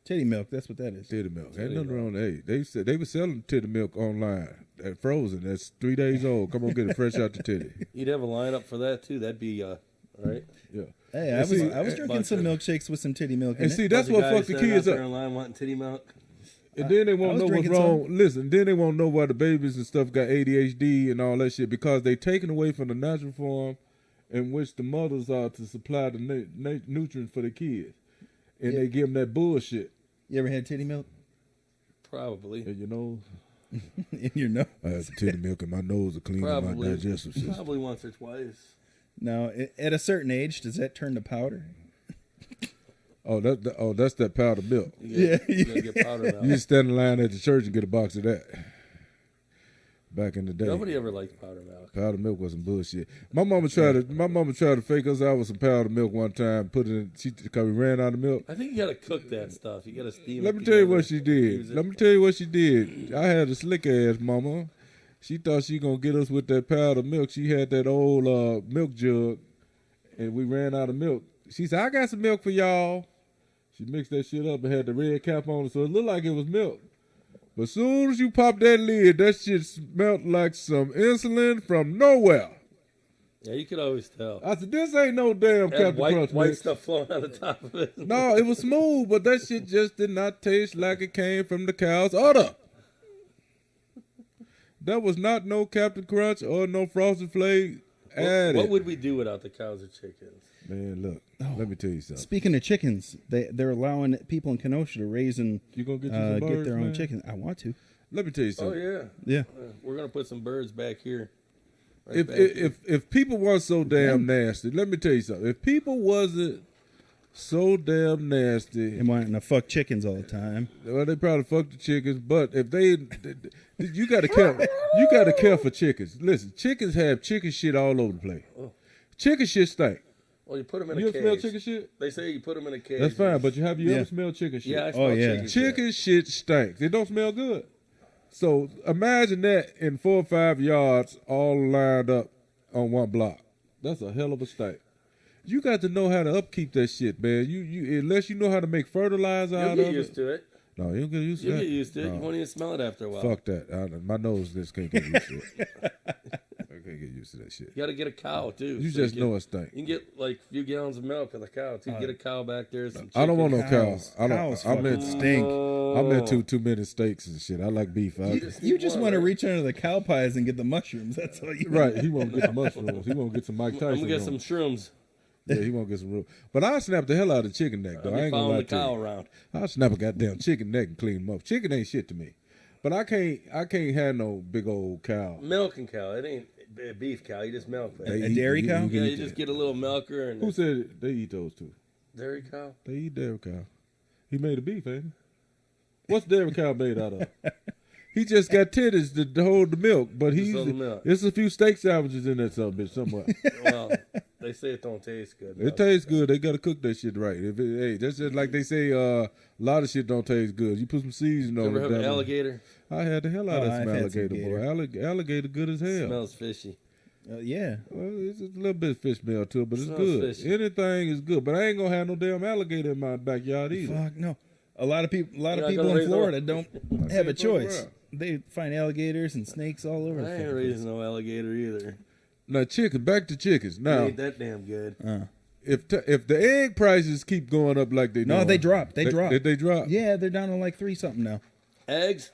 Titty milk. That's what that is. Titty milk. Ain't nothing wrong. Hey, they said they were selling titty milk online at frozen. That's 3 days old. Come on, get it fresh out the titty. You'd have a lineup for that too. That'd be right. Yeah. Hey, And I was see, drinking bunch some of- milkshakes with some titty milk in And it. see, that's Bunch what of fucked the guys standing kids out there up. in line wanting titty milk. And then they I won't was know what's drinking wrong. Listen, then they won't know why the babies and stuff got ADHD and all that shit because they taken away from the natural form in which the mothers are to supply the nutrients for the kids. And Yeah. they give them that bullshit. You ever had titty milk Probably. And you know, in your nose? I had titty milk in my nose to clean up my Probably. digestive system. Probably once or twice. Now, at a certain age, does that turn to powder? That's that powdered milk. You gotta get powder You milk. just stand in line at the church and get a box of that. Back in the day, Nobody ever liked powder milk. powdered milk was some bullshit. My mama tried to fake us out with some powdered milk one time. Put it in, because we ran out of milk. I think you gotta cook that stuff. You gotta steam Let it me tell you together, what she did. use it. Let me tell you what she did. I had a slick ass mama. She thought she gonna get us with that powdered milk. She had that old milk jug, and we ran out of milk. She said, "I got some milk for y'all." She mixed that shit up and had the red cap on it, so it looked like it was milk. But as soon as you pop that lid, that shit smelled like some insulin from nowhere. Yeah, you could always tell. I said, "This ain't no damn It had Captain white Crunch white mix." stuff flowing out the top of it. No, it was smooth, but that shit just did not taste like it came from the cow's udder. That was not no Captain Crunch or no Frosted Flakes. What would we do without the cows or chickens? Man, look, let me tell you something. Speaking of chickens, they're allowing people in Kenosha to raise and You gonna get you some birds, get their own man? chickens. I want to. Let me tell you Oh something. yeah, Yeah. we're gonna put some birds back here. Right If, back here. if people weren't so damn nasty, let me tell you something. If people wasn't so damn nasty, And wanting to fuck chickens all the time. well, they probably fuck the chickens. But if you got to care for chickens. Listen, chickens have chicken shit all over the place. Chicken shit stink. well, you put them in You a ever cage. smell chicken shit? They say you put them in a cage. That's fine, but you ever Yeah. smelled chicken shit? yeah, I Oh, smell yeah. chicken. shit. Chicken shit stinks. It don't smell good. So imagine that in 4 or 5 yards, all lined up on one block. That's a hell of a stink. You got to know how to upkeep that shit, man. You unless you know how to make fertilizer You'll out get of used it. to it. No, you don't get used to You'll that. get used to it. No. You won't even smell it after a while. Fuck that. My nose just can't get used to it. I can't get used to that shit. You got to get a cow too. You so just get- know it stink. You can get like a few gallons of milk with a cow too. Get a cow back there. Some I don't want no Cows. cows. I don't. Cows I'm fucking in, stink. I'm into too many steaks and shit. I like beef. You just want to reach under the cow pies and get the mushrooms. That's all you Right, he won't get the mushrooms. He won't get some Mike Tyson. I'm gonna get on. some shrooms. Yeah, he won't get some real. But I snap the hell out of chicken neck though. I'll I be ain't gonna following lie the to cow you. around. I'll snap a goddamn chicken neck and clean them up. Chicken ain't shit to me. But I can't have no big old cow. Milking cow. It ain't a beef cow. You just milk that. They A dairy cow? Yeah, eat you just that. get a little milker and Who said they eat those too? dairy cow. They eat dairy cow. He made a beef, ain't he? What's dairy cow made out of? He just got titties to hold the milk, but he's hold the milk. there's a few steak sandwiches in that son bitch somewhere. Well, they say it don't taste good. It tastes good. They gotta cook that shit right. Hey, that's just like they say. A lot of shit don't taste good. You put some seasoning You on ever it. have an damn it. alligator? I had the hell out of I've some had some alligator, boy. Alligator good as hell. Smells fishy. Yeah. Well, it's a little bit of fish smell to it, but it's Smells good. fishy. Anything is good, but I ain't gonna have no damn alligator in my backyard either. Fuck no. A lot of people not gonna in raise no- Florida don't have a can't fuck choice. around. They find alligators and snakes all over. the I ain't fucking raising no alligator either. Now, chicken. Back to chickens. It Now, ain't that damn good. if the egg prices keep going up like they No, doing, they drop. They drop. Did they drop? Yeah, they're down to like 3 something now. Eggs?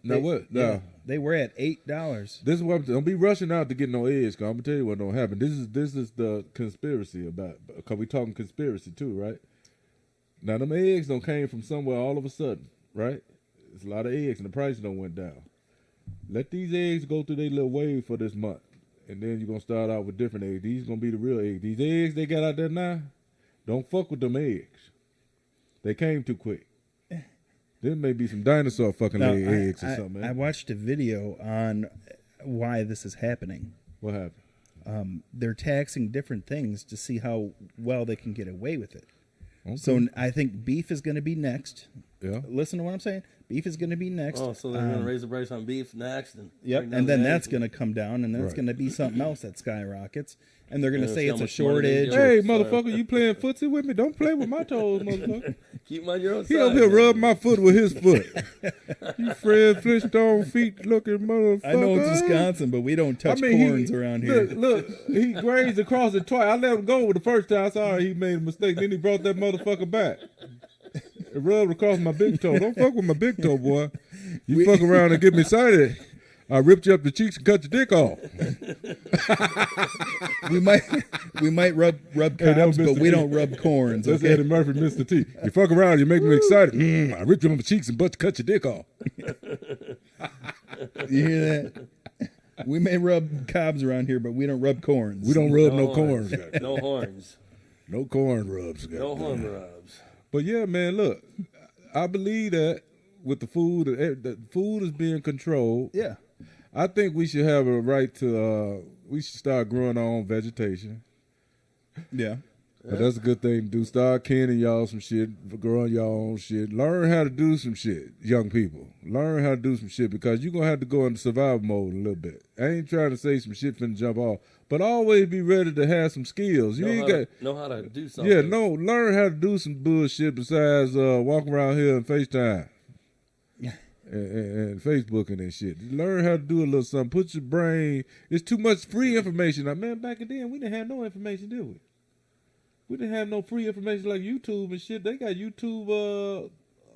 Now what? Now, they were at $8. this is what don't be rushing out to get no eggs. Cause I'm gonna tell you what don't happen. This is the conspiracy about. Cause we talking conspiracy too, right? Now them eggs don't came from somewhere all of a sudden, right? There's a lot of eggs and the price don't went down. Let these eggs go through their little wave for this month, and then you're gonna start out with different eggs. These gonna be the real eggs. These eggs they got out there now, don't fuck with them eggs. They came too quick. There may be some dinosaur fucking Now, eggs or something. I Man. watched a video on why this is happening. What happened? They're taxing different things to see how well they can get away with it. Okay. So I think beef is going to be next. Yeah. Listen to what I'm saying. Beef is going to be next. Oh, so they're gonna raise the price on beef next, and Yep, bring down and then the that's eggs. going to come down, and then it's Right. going to be something else that skyrockets, and they're going to Yeah, say see how it's a much money they shortage. get. Hey, Sorry. motherfucker, you playing footsie with me? Don't play with my toes, motherfucker. keep them on your own He side. over here man. rubbing my foot with his foot. You Fred Flintstone feet looking motherfucker. I know it's Wisconsin, but we don't touch corns around here. Look, he grazed across it twice. I let him go with the first time. Sorry, he made a mistake. Then he brought that motherfucker back. It rubbed across my big toe. Don't fuck with my big toe, boy. You fuck around and get me excited. I ripped you up the cheeks and cut your dick off. we might rub Hey, that cobs, was but Mr. we T. don't rub corns. That's Okay. Eddie Murphy, Mr. T. You fuck around, you make me excited. I ripped you up the cheeks and cut your dick off. You hear that? We may rub cobs around here, but we don't rub corns. We don't rub no horns. corns. No horns. No corn rubs. No horn rubs. But yeah, man, look, I believe that with the food, the food is being controlled. Yeah. I think we should have a right to. We should start growing our own vegetation. Yeah. But that's a good thing to do. Start canning y'all some shit, growing your own shit. Learn how to do some shit, young people. Learn how to do some shit because you're going to have to go into survival mode a little bit. I ain't trying to say some shit finna jump off, but always be ready to have some skills. You ain't got. Know how to do something. Yeah, no, learn how to do some bullshit besides walking around here and FaceTime. And Facebooking and shit. Learn how to do a little something. Put your brain. It's too much free information. Now, man, back then we didn't have no information, did we? We didn't have no free information like YouTube and shit. They got YouTube,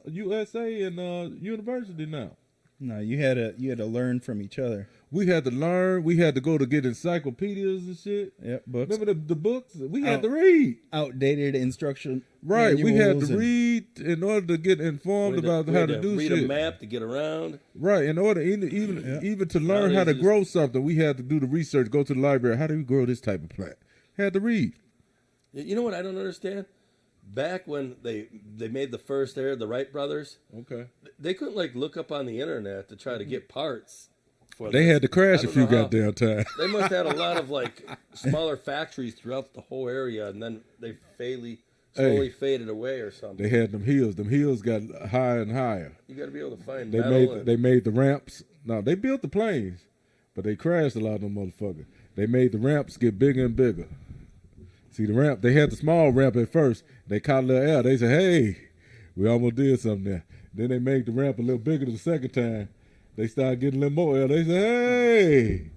USA and university now. No, you had to learn from each other. We had to learn. We had to go to get encyclopedias and shit. Yep, books. Remember the books? We had to read. Outdated instruction. Right, we had to manuals and- read in order to get informed about how to do read shit. a map to get around. Right, in order even to learn how to Nowadays, grow something, we had to do the research. Go to the library. How do we grow this type of plant? Had to read. You know what I don't understand? Back when they made the first Air, the Wright brothers, Okay. they couldn't like look up on the internet to try to get parts. For They this. had to crash I a don't few know how. goddamn times. They must have had a lot of like smaller factories throughout the whole area, and then they slowly faded away or something. They had them hills. Them hills got higher and higher. You got to be able to find They metal. made the ramps. No, they built the planes, but they crashed a lot of them motherfuckers. They made the ramps get bigger and bigger. See the ramp? They had the small ramp at first. They caught a little air. They said, "Hey, we almost did something there." Then they made the ramp a little bigger the second time. They started getting a little more air. They said, "Hey,"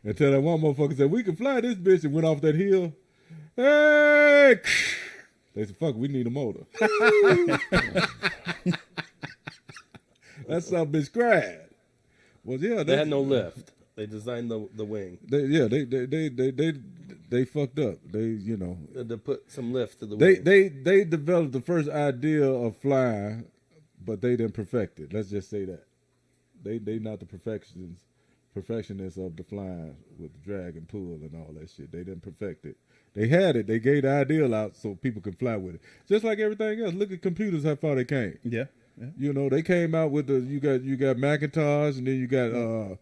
until that one motherfucker said, "We can fly this bitch," and went off that hill. Hey, they said, "Fuck, we need a motor." That's some bitch cried. Well, yeah, They had no lift. They designed the wing. They fucked up. They To put some lift to the wing. they developed the first idea of flying, but they didn't perfect it. Let's just say that they not the perfectionists of the flying with the drag and pull and all that shit. They didn't perfect it. They had it. They gave the ideal out so people could fly with it. Just like everything else. Look at computers, how far they came. Yeah. They came out with you got Macintosh and then you got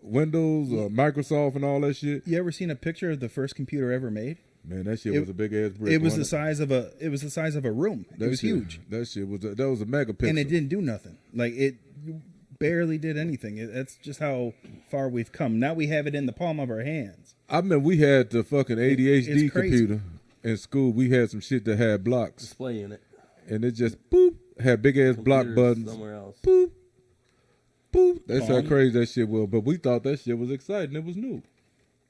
Windows, Microsoft, and all that shit. You ever seen a picture of the first computer ever made? Man, that shit was a big ass brick. It was the wasn't size of a room. It was huge, That shit was that was a megapixel. and it didn't do nothing. Like it barely did anything. That's just how far we've come. Now we have it in the palm of our hands. I remember we had the fucking ADHD it's crazy. computer in school. We had some shit that had blocks, display unit. and it just boop had big ass block Computers buttons. somewhere else. Boop, boop. That's how Palm. crazy that shit was. But we thought that shit was exciting. It was new.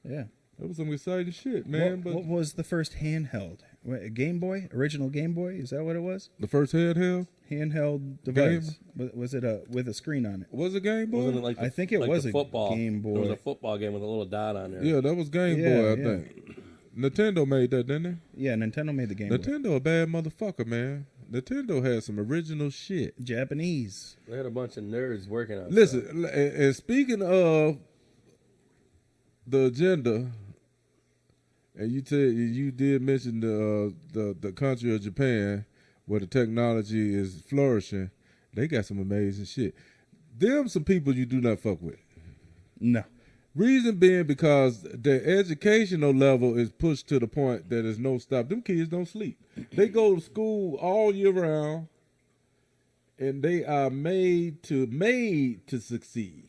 Yeah. That was some exciting shit, man. What was the first handheld? What, a Game Boy, original Game Boy. Is that what it was? The first handheld Handheld device. Was it with a screen on it? was it Game Boy? Wasn't it like I think it like was the a football Game Boy. It was a football game with a little dot on there. Yeah, that was Game Yeah, Boy. I yeah. think Nintendo made that, didn't Yeah, Nintendo made the Game they? Boy. Nintendo a bad motherfucker, man. Nintendo had some original shit. Japanese. They had a bunch of nerds working on. Listen, stuff. and speaking of the agenda, and you did mention the country of Japan, where the technology is flourishing. They got some amazing shit. Them some people you do not fuck with. No. Reason being because their educational level is pushed to the point that there's no stop. Them kids don't sleep. They go to school all year round, and they are made to succeed.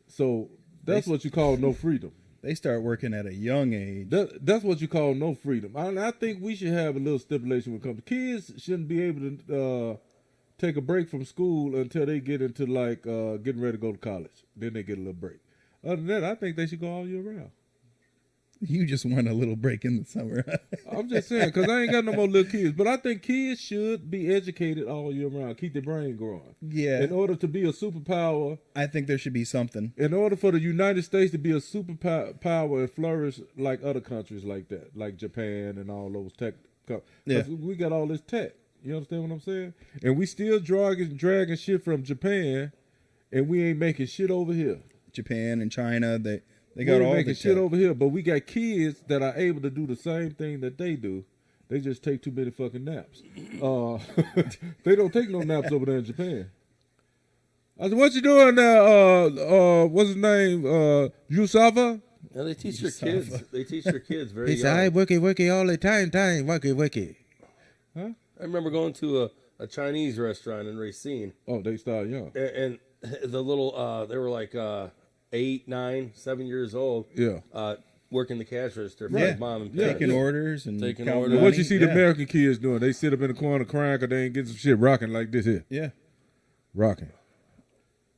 So that's what you call no freedom. They start working at a young age. That's what you call no freedom. I think we should have a little stipulation when it comes to kids. Shouldn't be able to take a break from school until they get into like getting ready to go to college. Then they get a little break. Other than that, I think they should go all year round. You just want a little break in the summer. I'm just saying, because I ain't got no more little kids. But I think kids should be educated all year round. Keep their brain growing. Yeah. In order to be a superpower, I think there should be something. in order for the United States to be a superpower and flourish like other countries like that, like Japan and all those tech. Yeah. We got all this tech. You understand what I'm saying? And we still dragging shit from Japan, and we ain't making shit over here. Japan and China, they We got ain't all making the shit tech. over here, but we got kids that are able to do the same thing that they do. They just take too many fucking naps. They don't take no naps over there in Japan. I said, "What you doing there? What's his name? Yusafa?" Yeah, they teach their kids. They teach their kids very He young. said, "I worky all the time, worky." Huh? I remember going to a Chinese restaurant in Racine, Oh, they start young. and the little they were like 8, 9, 7 years old. Yeah. Working the cash register for Yeah. his mom and Yeah. parents. Taking orders and Taking counting orders. But what money. you see the Yeah. American kids doing? They sit up in the corner crying because they ain't getting some shit rocking like this here. Yeah. Rocking.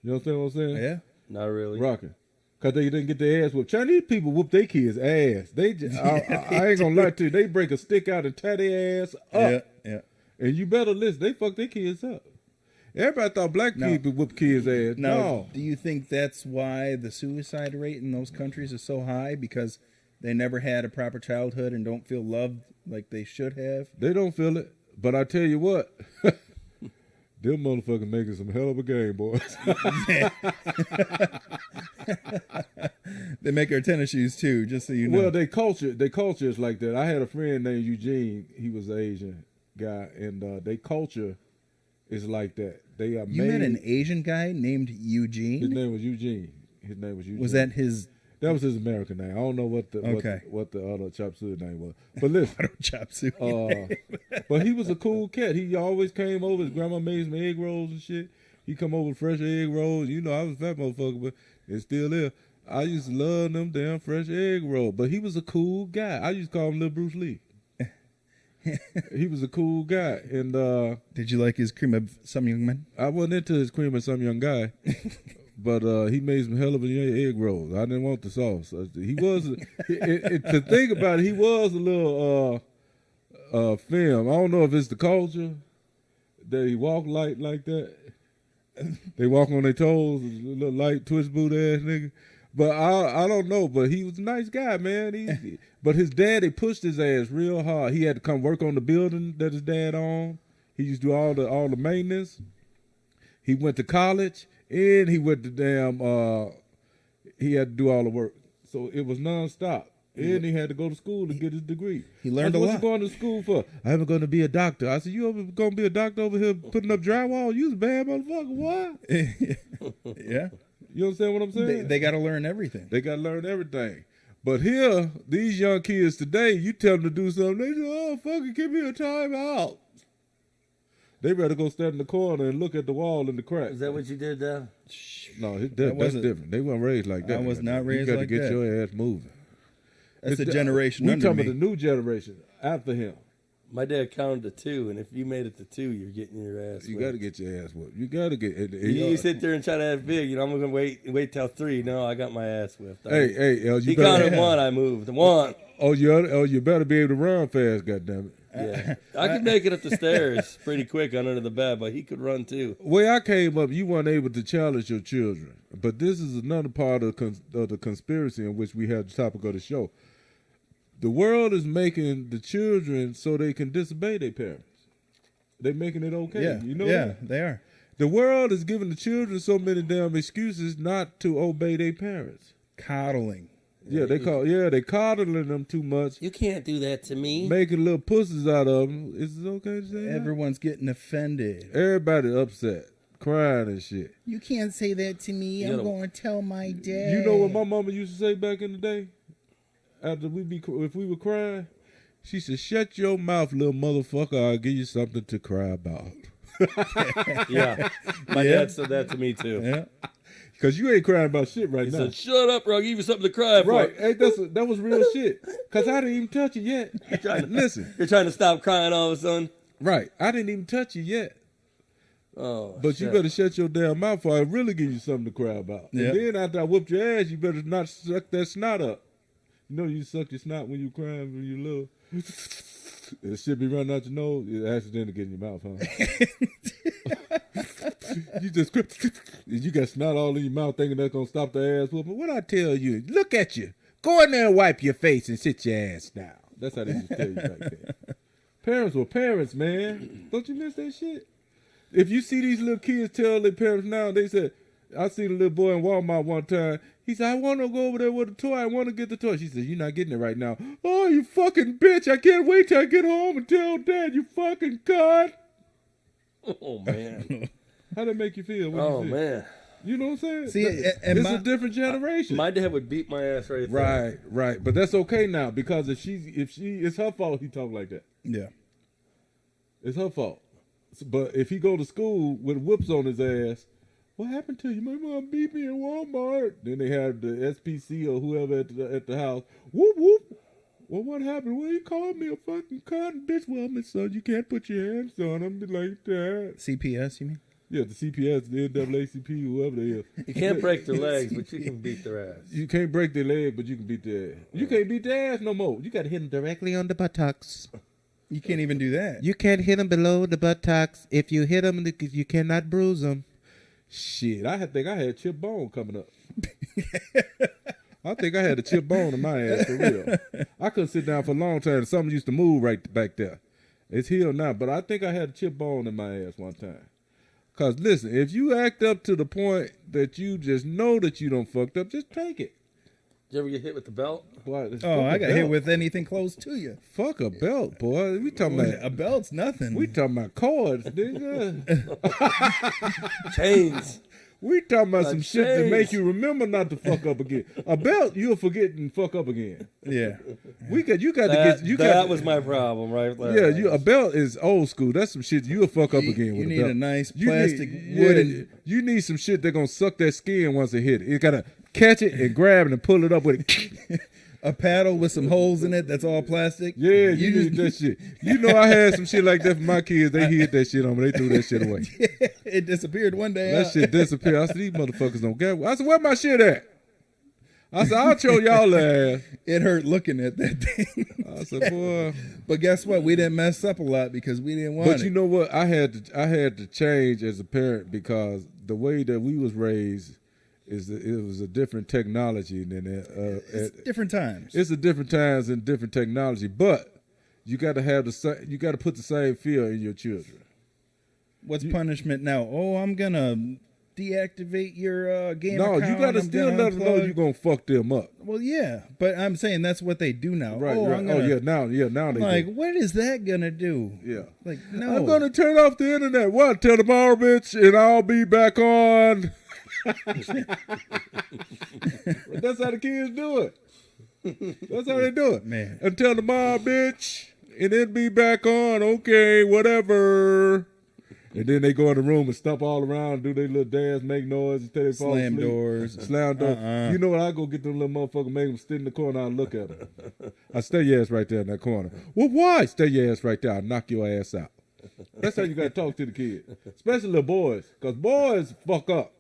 You understand what I'm saying? Yeah. Not really. Rocking. Because they didn't get their ass whooped. Chinese people whoop their kids' ass. They just, I ain't going to lie to you. They break a stick out and tie their ass up. Yeah. Yeah. And you better listen. They fuck their kids up. Everybody thought black No. people whoop kids' ass. Now, No. do you think that's why the suicide rate in those countries is so high? Because they never had a proper childhood and don't feel loved like they should have? They don't feel it. But I tell you what. Them motherfuckers making some hell of a game, boys. They make our tennis shoes too, just so you know. Well, their culture is like that. I had a friend named Eugene. He was an Asian guy, and their culture is like that. They are you made. met an Asian guy named His Eugene? name was Eugene. His name was Eugene. Was that his That was his American name. I don't know what the Okay. what the other chop suey name was. But listen, chop suey? but he was a cool cat. He always came over. His grandma made some egg rolls and shit. He come over with fresh egg rolls. You know, I was a fat motherfucker, but it's still there. I used to love them damn fresh egg roll. But he was a cool guy. I used to call him Little Bruce Lee. He was a cool guy, and Did you like his cream of some young men? I wasn't into his cream of some young guy. But he made some hell of a egg rolls. I didn't want the sauce. He was, to think about it, he was a little film. I don't know if it's the culture that he walked like that. They walk on their toes, a little light twist boot ass nigga. But I don't know. But he was a nice guy, man. But his daddy pushed his ass real hard. He had to come work on the building that his dad owned. He used to do all the maintenance. He went to college. And he went to he had to do all the work. So it was nonstop. And he had to go to school to get his degree. He learned I said, a what lot. you going to school for? I'm going to be a doctor. I said, you ever going to be a doctor over here putting up drywall? You was a bad motherfucker. What? Yeah. You understand what I'm saying? They got to learn everything. They got to learn everything. But here, these young kids today, you tell them to do something, they say, oh, fuck it, give me a time out. They rather go stand in the corner and look at the wall in the crack. Is that what you did there? No, that's wasn't- different. They weren't raised like that. I was not raised You got like to get that. your ass moving. That's the It's generation we under talking me. about the new generation after him. My dad counted to 2, and if you made it to 2, you're getting your ass. You whipped. got to get your ass whooped. You got to get. You sit there and try to have big. I'm gonna wait till 3. No, I got my ass whipped. Hey, El, He you better. counted 1. I moved 1. You better be able to run fast. Goddamn it. Yeah, I could make it up the stairs pretty quick under the bed, but he could run too. Way I came up, you weren't able to challenge your children. But this is another part of the conspiracy in which we have the topic of the show. The world is making the children so they can disobey their parents. They're making it okay. Yeah, You know yeah, that? they are. The world is giving the children so many damn excuses not to obey their parents. Coddling. They coddling them too much, You can't do that to me. making little pussies out of them. Is it okay to say that? Everyone's getting offended. Everybody upset, crying and shit. You can't say that to me. I'm going to tell my dad. You know what my mama used to say back in the day? After if we were crying, she said, "Shut your mouth, little motherfucker. I'll give you something to cry about." Yeah, my dad said that to me too. Yeah. Cause you ain't crying about shit right He now. said, "Shut up, or I'll give you something to cry for." Right? Hey, that was real shit. Cause I didn't even touch it yet. Listen, You're trying to stop crying all of a sudden. right? I didn't even touch you yet. Oh, But you shit. better shut your damn mouth, or I really give you something to cry about. Yeah. And then after I whooped your ass, you better not suck that snot up. You know you suck your snot when you crying when you little. It should be running out your nose. It accidentally get in your mouth, huh? You just you got snot all in your mouth, thinking that's gonna stop the ass whooping. What I tell you? Look at you. Go in there and wipe your face and sit your ass down. That's how they used to tell you back then. Parents were parents, man. Don't you miss that shit? If you see these little kids tell their parents now, they said, I seen a little boy in Walmart one time. He said, I want to go over there with a toy. I want to get the toy. She said, you're not getting it right now. Oh, you fucking bitch. I can't wait till I get home and tell Dad, you fucking cunt. Oh man. How'd that make you feel? When Oh you see it? man. You know what I'm saying? See, and it's my- a different generation. My dad would beat my ass right there. Right. But that's okay now because if she, it's her fault he talk like that. Yeah. It's her fault. But if he go to school with whoops on his ass, what happened to you? My mom beat me in Walmart. Then they had the SPC or whoever at the house. Whoop, whoop. Well, what happened? Well, he called me a fucking cunt, bitch. Well, my son, you can't put your hands on him like that. CPS, you mean? Yeah, the CPS, the NAACP, whoever they is. You can't break their legs, but you can beat their ass. You can't break their leg, but you can beat their ass. You can't beat their ass no more. You got to hit them directly on the buttocks. You can't even do that. You can't hit them below the buttocks. If you hit them, you cannot bruise them. Shit, I think I had chip bone coming up. I think I had a chip bone in my ass for real. I couldn't sit down for a long time. Something used to move right back there. It's healed now, but I think I had a chip bone in my ass one time. Cause listen, if you act up to the point that you just know that you don't fucked up, just take it. Did you ever get hit with the belt? Boy, Oh, I got hit belt. with anything close to you. Fuck a belt, boy. We talking A about belt's nothing. cords, nigga. Chains. We talking about some Like shit that chains. make you remember not to fuck up again. A belt, you'll forget and fuck up again. Yeah. You got to That, get you that got. was my problem right there. Yeah, a belt is old school. That's some shit you'll fuck up again You with need a belt. a nice You plastic need, wooden. You need some shit that gonna suck that skin once it hit it. You gotta catch it and grab it and pull it up with it. A paddle with some holes in it that's all plastic. Yeah, you need that shit. You know I had some shit like that for my kids. They hid that shit on me. They threw that shit away. It disappeared one day. That shit disappeared. I said, these motherfuckers don't get it. I said, where my shit at? I said, I'll show y'all the ass. It hurt looking at that thing. I said, boy. But guess what? We didn't mess up a lot because we didn't want But it. you know what? I had to change as a parent because the way that we was raised it was a different technology than It's different times. it's a different times and different technology. But you got to have you got to put the same fear in your children. What's punishment now? Oh, I'm gonna deactivate your game No, account. you got to I'm still gonna let them know unplug. you're gonna fuck them up. Well, yeah, but I'm saying that's what they do now. Right? Oh, right. I'm gonna, Now they like, do. what is that gonna do? Yeah. Like, no. I'm gonna turn off the internet. What? Till tomorrow, bitch, and I'll be back on. That's how the kids do it. That's how they do it. Man. Until tomorrow, bitch, and then be back on. Okay, whatever. And then they go in the room and stomp all around, do their little dance, make noise until they fall Slam asleep. doors. Slam doors. You know what? I go get them little motherfuckers, make them sit in the corner and look at them. I stay your ass right there in that corner. Well, why? Stay your ass right there. I'll knock your ass out. That's how you got to talk to the kids, especially little boys, because boys fuck up.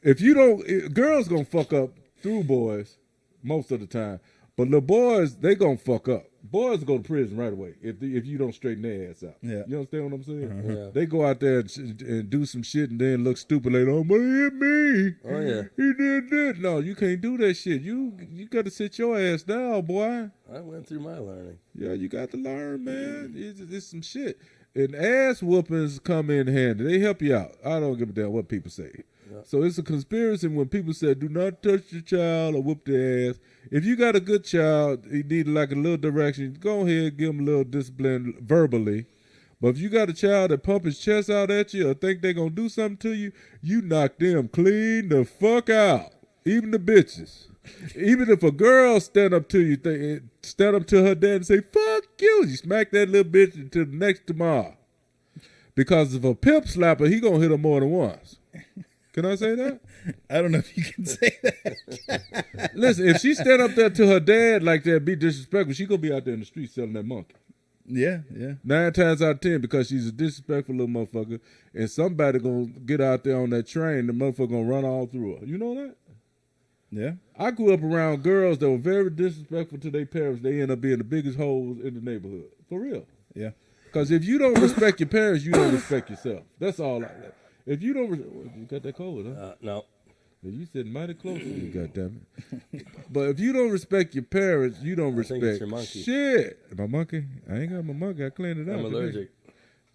If you don't, girls going to fuck up through boys most of the time. But little boys, they going to fuck up. Boys go to prison right away if you don't straighten their ass out. Yeah. You understand what I'm saying? Yeah. They go out there and do some shit and then look stupid later on. But he hit me. Oh, yeah. He did this. No, you can't do that shit. You got to sit your ass down, boy. I went through my learning. Yeah, you got to learn, man. It's some shit. And ass whoopings come in handy. They help you out. I don't give a damn what people say. Yeah. So it's a conspiracy when people say, do not touch your child or whoop their ass. If you got a good child, he need like a little direction, go ahead, give him a little discipline verbally. But if you got a child that pump his chest out at you or think they going to do something to you, you knock them clean the fuck out. Even the bitches. Even if a girl stand up to you, stand up to her dad and say, fuck you, you smack that little bitch until the next tomorrow. Because if a pimp slapper, he going to hit her more than once. Can I say that? I don't know if you can say that. Listen, if she stand up there to her dad like that, be disrespectful, she going to be out there in the street selling that monkey. Yeah. 9 times out of 10 because she's a disrespectful little motherfucker and somebody going to get out there on that train, the motherfucker going to run all through her. You know that? Yeah. I grew up around girls that were very disrespectful to their parents. They end up being the biggest hoes in the neighborhood. For real. Yeah. Because if you don't respect your parents, you don't respect yourself. That's all. If you don't, you got that cold, huh? No. You sitting mighty close to me, goddammit. But if you don't respect your parents, you don't I think respect it's your monkey. shit. My monkey? I ain't got my monkey. I cleaned it out. I'm today. allergic.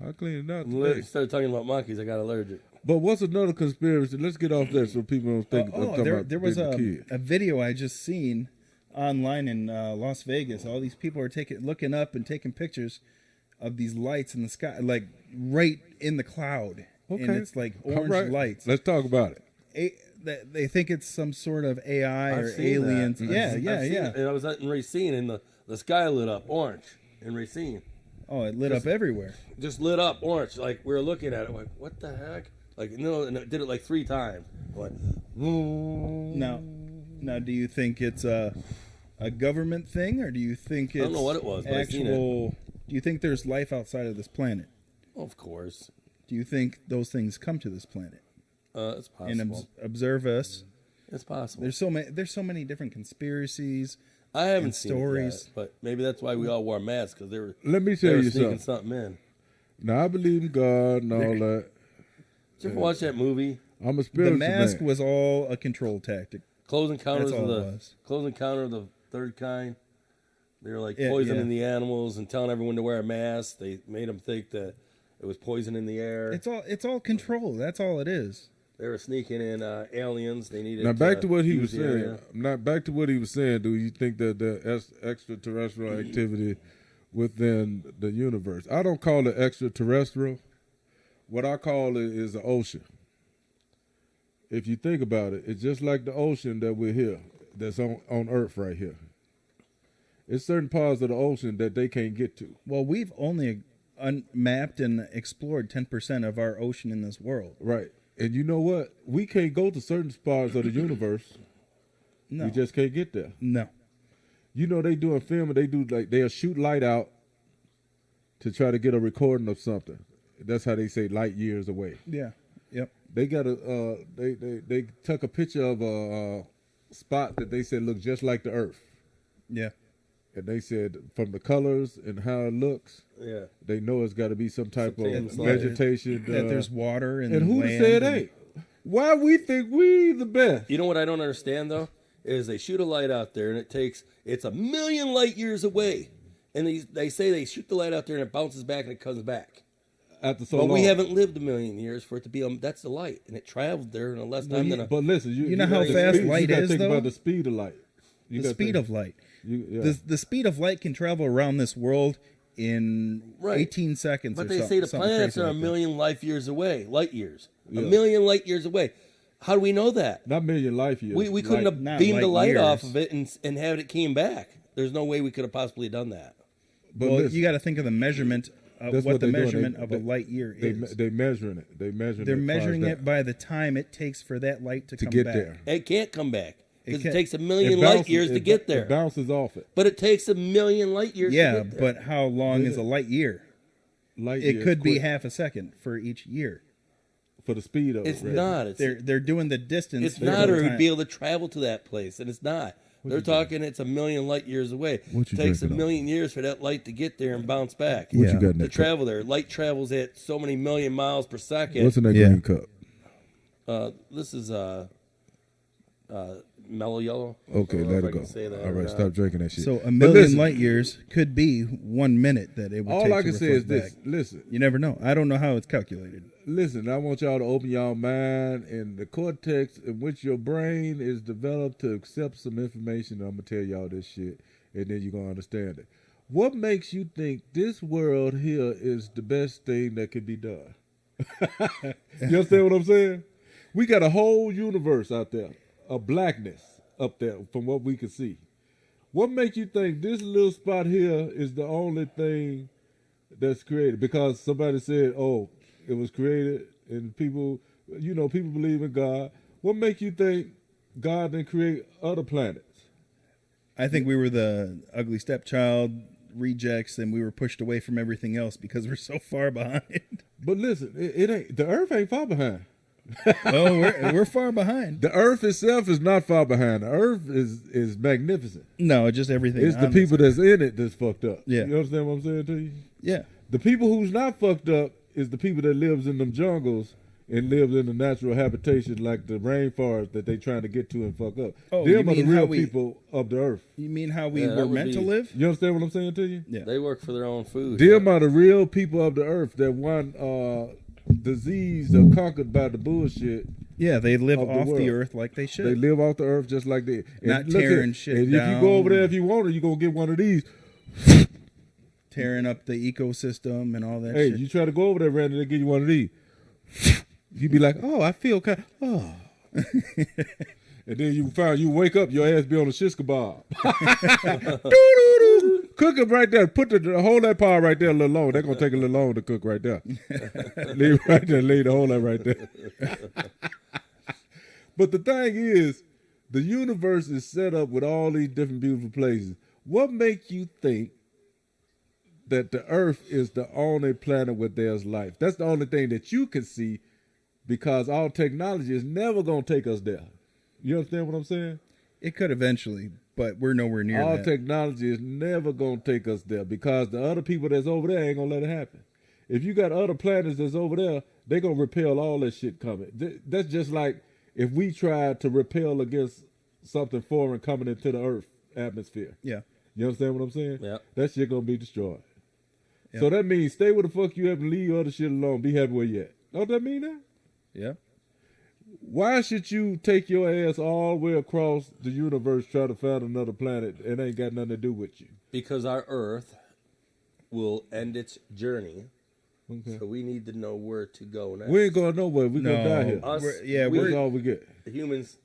I cleaned it out Instead today. of talking about monkeys, I got allergic. But what's another conspiracy? Let's get off that so people don't think I'm talking about there was the kid. a video I just seen online in Las Vegas. All these people are looking up and taking pictures of these lights in the sky, like right in the cloud. Okay. And it's like All orange right. lights. Let's talk about it. They think it's some sort of AI I've or seen aliens. that. Yeah, I've yeah, seen yeah. it. And I was in Racine, and the sky lit up orange in Racine. Oh, it lit up everywhere. Just lit up orange. Like, we were looking at it, like, what the heck? Like, and it did it like 3 times. Like, Now, do you think it's a government thing, or do you think it's don't know what it was, but I seen it. actual? Do you think there's life outside of this planet? of course. Do you think those things come to this planet It's and possible. observe us? It's possible. There's so many different conspiracies. I haven't and seen stories. it yet, but maybe that's why we all wore masks, because they were Let me they tell were you sneaking something. in. Now, I believe in God and all that. Did you ever watch that movie? I'm a The spiritual mask man. was all a control tactic. Close Encounters That's of all the it was. Close Encounter of the Third Kind. They were like Yeah, poisoning yeah. the animals and telling everyone to wear a mask. They made them think that it was poison in the air. It's all control. That's all it is. They were sneaking in aliens. They needed Now back to what he was use the saying. area. Not back to what he was saying. Do you think that the extraterrestrial activity within the universe? I don't call it extraterrestrial. What I call it is the ocean. If you think about it, it's just like the ocean that we're here, that's on Earth right here. It's certain parts of the ocean that they can't get to. Well, we've only mapped and explored 10% of our ocean in this world. Right. And you know what? We can't go to certain parts of the universe. No, We just can't get there. no. You know, they do a film and they'll shoot light out to try to get a recording of something. That's how they say light years away. Yeah, yep. They got they took a picture of a spot that they said looked just like the Earth. Yeah. And they said from the colors and how it looks, Yeah. they know it's got to be some type of Something vegetation. That there's water and and who land said and- ain't? Why we think we the best? You know what I don't understand though is they shoot a light out there and it's 1 million light years away, and they say they shoot the light out there and it bounces back and it comes back. After so But long. we haven't lived 1 million years for it to be. That's the light, and it traveled there in a less time than a. But listen, You know how gotta fast think- light you gotta is, think though? about the speed of light. You The gotta speed think- of light. yeah. The speed of light can travel around this world in Right. 18 seconds. But or they so- say the something planets crazy are like 1 that. million light years away. Light years. Yeah. 1 million light years away. How do we know that? Not million life years. We couldn't have not beamed the light light off years. of it and had it came back. There's no way we could have possibly done that. But Well, listen, you got to think of the measurement That's what the they're doing. measurement of a light year is. They measuring it. They're measuring it by the time it takes for that light to come get back. there. It can't come back because it can't. takes a million light years to get It there. bounces off it. But it takes a million light years Yeah, to get there. but how long is a light year? Light It years could be quick half a second for each year. for the speed of It's it. Reggie. not. They're doing the distance. It's for not, the or time. we'd be able to travel to that place, and it's not. They're talking it's a million light years away. What you It takes a drinking on? million years for that light to get there and bounce back. What Yeah. you got in To that cup? travel there, light travels at so many million miles per second. What's in that Yeah. green cup? This is mellow yellow. Okay, I don't know let if it I can go. say that All or right, not. stop drinking that shit. So a But million listen, light years could be 1 minute that it would take all I to can say is reflect this. back. Listen, You never know. I don't know how it's calculated. listen, I want y'all to open y'all mind and the cortex in which your brain is developed to accept some information. I'm going to tell y'all this shit, and then you're going to understand it. What makes you think this world here is the best thing that could be done? You understand what I'm saying? We got a whole universe out there, a blackness up there from what we can see. What makes you think this little spot here is the only thing that's created? Because somebody said, oh, it was created and people, people believe in God. What makes you think God didn't create other planets? I think we were the ugly stepchild rejects, and we were pushed away from everything else because we're so far behind. But listen, it ain't, the earth ain't far behind. Oh, we're far behind. The earth itself is not far behind. The earth is magnificent. No, just everything. It's the on people that's in it that's fucked up. Yeah. You understand what I'm saying to you? Yeah. The people who's not fucked up is the people that lives in them jungles and lives in the natural habitation like the rainforest that they trying to get to and fuck up. Oh, you Them are the mean how real we- people of the earth. You mean how we Yeah, that were would meant to be- live? You understand what I'm saying to you? Yeah. They work for their own food. Them are the real people of the earth that want disease are conquered by the bullshit. Yeah, they live Of the off the world. earth like they should. They live off the earth just like they. Not look tearing here, shit and if you go over down. there, if you want it, you're going to get one of these. Tearing up the ecosystem and all that Hey, shit. you try to go over there, Randy, they give you one of these. You be like, oh, I feel kind oh. And then you wake up, your ass be on a shish kebab. Doo-doo-doo. Cook it right there. Put hold that power right there a little long. They're gonna take a little long to cook right there. Leave right there, leave the whole that right there. But the thing is, the universe is set up with all these different beautiful places. What makes you think that the earth is the only planet where there's life? That's the only thing that you can see, because our technology is never going to take us there. You understand what I'm saying? It could eventually, but we're nowhere near Our that. technology is never going to take us there because the other people that's over there ain't going to let it happen. If you got other planets that's over there, they're going to repel all that shit coming. That's just like if we tried to repel against something foreign coming into the earth atmosphere. Yeah. You understand what I'm saying? Yeah. That shit going to be destroyed. Yeah. So that means stay where the fuck you at and leave other shit alone. Be happy where you at. Don't that mean that? Yeah. Why should you take your ass all the way across the universe try to find another planet? It ain't got nothing to do with you. Because our Earth will end its journey, Okay. so we need to know where to go next. We ain't going nowhere. We gonna die here. Us, Yeah, we- That's we're all we get. humans,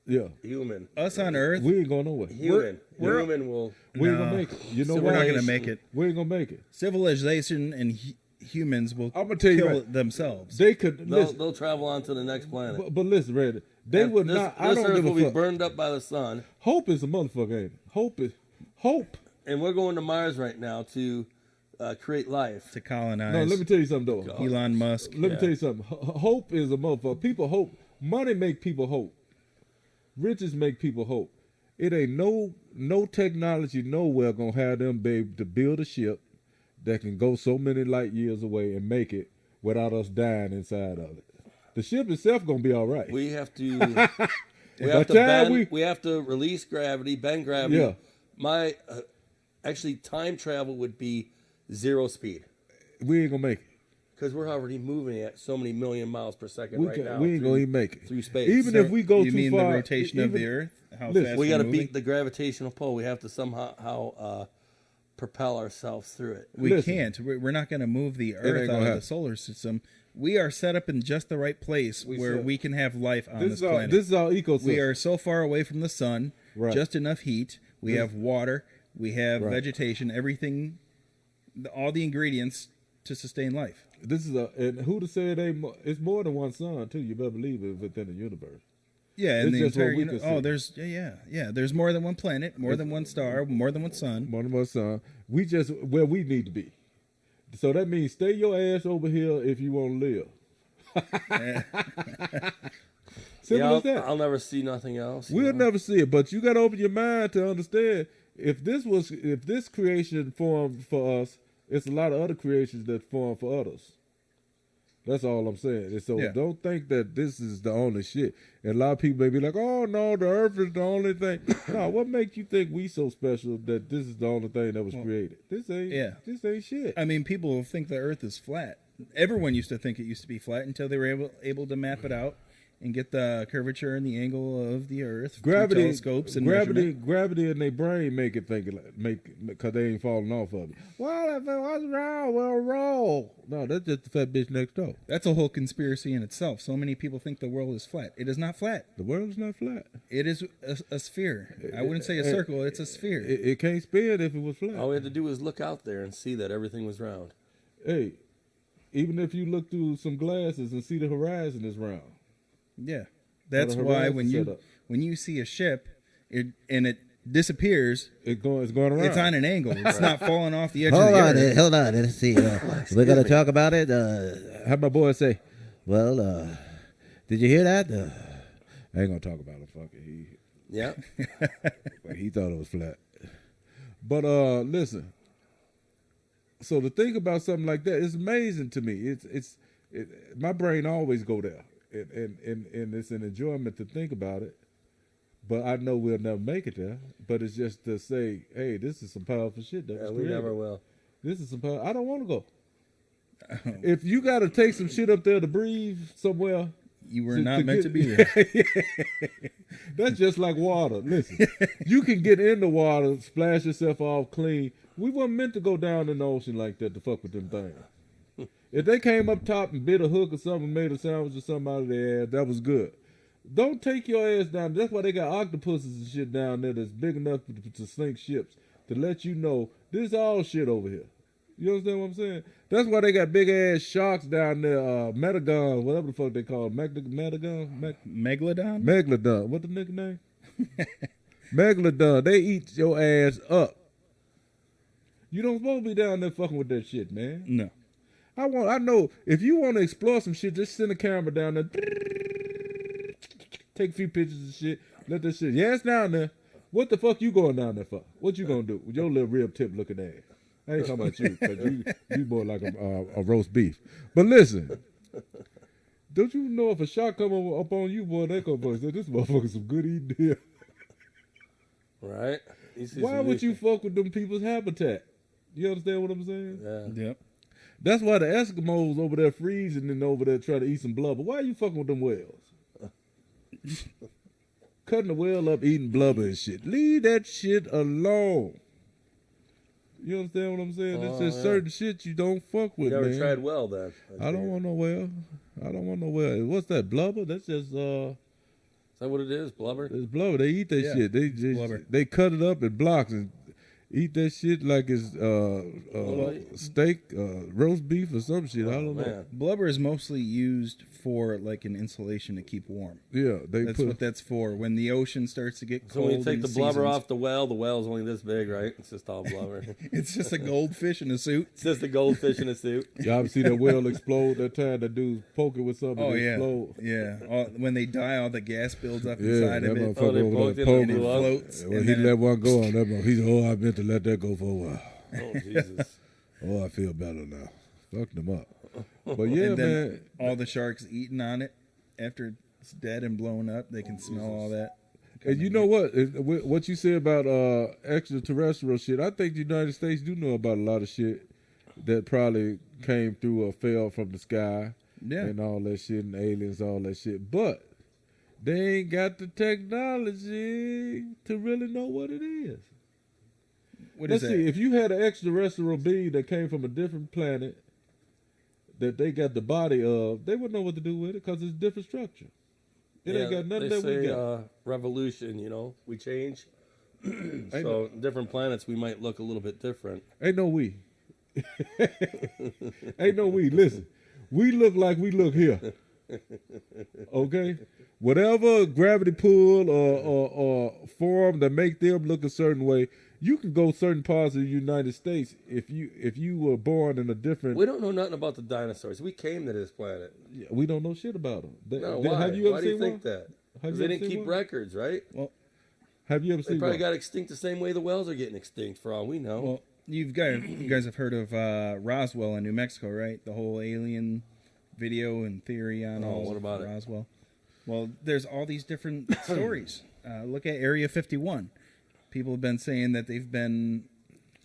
Yeah. human, us on Earth. We ain't going nowhere. human we're- will. We ain't No. gonna make it. You know So we're not why? going to make it. We ain't gonna make it. Civilization and humans will I'm gonna tell you kill right. themselves. They could listen, They'll travel on to the next planet. but listen, Randy. They And would this, not. I This don't Earth give will a be fuck. burned up by the sun, Hope is a motherfucker, ain't it? Hope. and we're going to Mars right now to create life. To colonize. No, let me tell you something though. Elon Musk. Let me tell you something. Hope is a motherfucker. People hope. Money make people hope. Riches make people hope. It ain't no technology nowhere gonna have them be able to build a ship that can go so many light years away and make it without us dying inside of it. The ship itself gonna be all right. We have to. time we have to release gravity, bend gravity. Yeah. My actually time travel would be 0 speed We ain't gonna make it. because we're already moving at so many million miles per second right now. We ain't gonna even make it. through space. Even So if we go you too mean far, the rotation of even- the Earth? How Listen, fast we got to beat the gravitational pull. We have to somehow propel ourselves through it. We Listen. can't. We're not going to move the ain't Earth gonna out of happen. the solar system. We are set up in just the right place where set- we can have life on this This is our planet. this is our ecosystem. We are so far away from the sun, Right. just enough heat. We have water. We have Right. vegetation. Everything, all the ingredients to sustain life. This is and who to say it ain't? It's more than one sun too. You better believe it within the universe. Yeah, and It's the just what entire we can see. there's there's more than one planet, more than one star, more than one sun. More than one sun. We just where we need to be. So that means stay your ass over here if you want to live. Simple as that. I'll never see nothing else. We'll never see it, but you got to open your mind to understand if this creation formed for us, it's a lot of other creations that form for others. That's all I'm saying. And so don't think that this is the only shit. And a lot of people may be like, "Oh no, the Earth is the only thing." No, what makes you think we so special that this is the only thing that was created? This ain't shit. I mean, people think the Earth is flat. Everyone used to think it used to be flat until they were able to map it out and get the curvature and the angle of the Earth through telescopes and measurement. Gravity in their brain make it think because they ain't falling off of it. Well, what's wrong? We'll roll. No, that's just the fat bitch next door. That's a whole conspiracy in itself. So many people think the world is flat. It is not flat. The world is not flat. It is a sphere. I wouldn't say a circle. It's a sphere. It can't spin if it was flat. All we had to do was look out there and see that everything was round. Hey, even if you look through some glasses and see the horizon is round. Yeah, that's why when you see a ship, and it disappears, it's going around. It's on an angle. It's not falling off the edge of the earth. Hold on. Let's see. We're gonna talk about it. How'd my boy say? Well, did you hear that? I ain't gonna talk about it. Fuck it. Yeah. He thought it was flat. But listen. So to think about something like that is amazing to me. My brain always go there. And it's an enjoyment to think about it, but I know we'll never make it there. But it's just to say, hey, this is some powerful shit. That was we created. never will. This is some power. I don't want to go. If you got to take some shit up there to breathe somewhere, you were not meant to be there. That's just like water. Listen, you can get in the water, splash yourself off clean. We weren't meant to go down in the ocean like that to fuck with them things. If they came up top and bit a hook or something, made a sandwich or something out of their ass, that was good. Don't take your ass down. That's why they got octopuses and shit down there that's big enough to sink ships, to let you know this all shit over here. You understand what I'm saying? That's why they got big ass sharks down there, Megalodon, whatever the fuck they call it. Megalodon? Megalodon. What the nigga name? Megalodon. They eat your ass up. You don't supposed to be down there fucking with that shit, man. No. I know if you want to explore some shit, just send a camera down there, take a few pictures of shit, let that shit. Yeah, it's down there. What the fuck you going down there for? What you gonna do with your little rib tip looking ass? I ain't talking about you, because you more like a roast beef. But listen, don't you know if a shark come up on you, boy, they gonna say this motherfucker some good eating here. Right? Why would you fuck with them people's habitat? You understand what I'm saying? Yeah. Yep. That's why the Eskimos over there freezing and over there trying to eat some blubber. Why are you fucking with them whales? Cutting the whale up, eating blubber and shit. Leave that shit alone. You understand what I'm saying? There's just certain shit you don't fuck with, You never man. tried well then. I don't want no whale. I don't want no whale. What's that, blubber? That's just Is that what it is? Blubber? it's blubber. They eat that Yeah, shit. blubber. They cut it up in blocks and eat that shit like it's steak, roast beef or some shit. I don't know. Man. Blubber is mostly used for like an insulation to keep warm. Yeah, That's what that's for. When the ocean starts to get So cold, when you take in the blubber seasons, off the whale's only this big, right? It's just all blubber. it's just a goldfish in a suit. It's just a goldfish in a suit. Y'all ever see that whale explode that time that dude's poking with something Oh and yeah, explode? yeah. When they die, all the gas builds up Yeah, inside that of it, motherfucker they over poked there it and and it blew poking. up. floats. Well, and he then let one go on that motherfucker. He said, I meant to let that go for a while. Oh, Jesus. Oh, I feel better now. Fucked them up. But yeah, and then man. all the sharks eating on it after it's dead and blown up. They can smell all that. And you know what? What you say about extraterrestrial shit, I think the United States do know about a lot of shit that probably came through or fell from the sky. Yeah. And all that shit, and aliens, all that shit. But they ain't got the technology to really know what it is. What is Let's see, that? if you had an extraterrestrial being that came from a different planet that they got the body of, they wouldn't know what to do with it because it's a different structure. It ain't got nothing they that we say, got. revolution, we change. So different planets, we might look a little bit different. Ain't no we. Ain't no we. Listen, we look like we look here. Okay? Whatever gravity pull or form that make them look a certain way, you can go certain parts of the United States if you were born in a different. We don't know nothing about the dinosaurs. We came to this planet. We don't know shit about them. No, why? Have you ever Why do you seen think one? that? Have Because you they ever didn't seen keep one? records, right? Have you ever They seen probably one? got extinct the same way the whales are getting extinct, for all we know. Well, you guys have heard of Roswell in New Mexico, right? The whole alien video and theory on all what about it? Roswell. Well, there's all these different stories. Look at Area 51. People have been saying that they've been,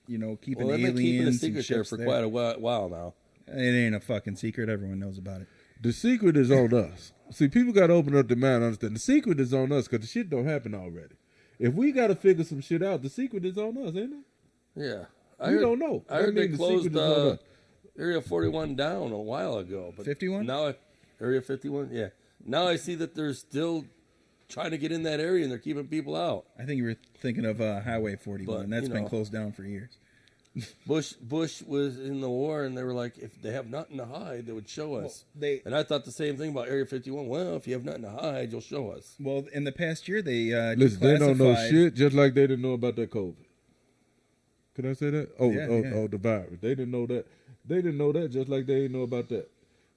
keeping Well, they've been keeping a aliens and secret there ships for there. quite a while now. It ain't a fucking secret. Everyone knows about it. The secret is on us. See, people got to open up their mind and understand. The secret is on us because the shit don't happen already. If we got to figure some shit out, the secret is on us, ain't it? Yeah. We don't know. I heard they the closed secret is on us. Area 41 down a while ago. But 51? Now, Area 51? Yeah. Now I see that they're still trying to get in that area and they're keeping people out. I think you were thinking of Highway 41. But, That's you been know. closed down for years. Bush was in the war, and they were like, if they have nothing to hide, they would show us. And I thought the same thing about Area 51. Well, if you have nothing to hide, you'll show us. Well, in the past year, they Listen, they don't know declassified- shit, just like they didn't know about that COVID. Can I say that? Oh, Yeah, oh, yeah. oh, the virus. They didn't know that. They didn't know that, just like they didn't know about that.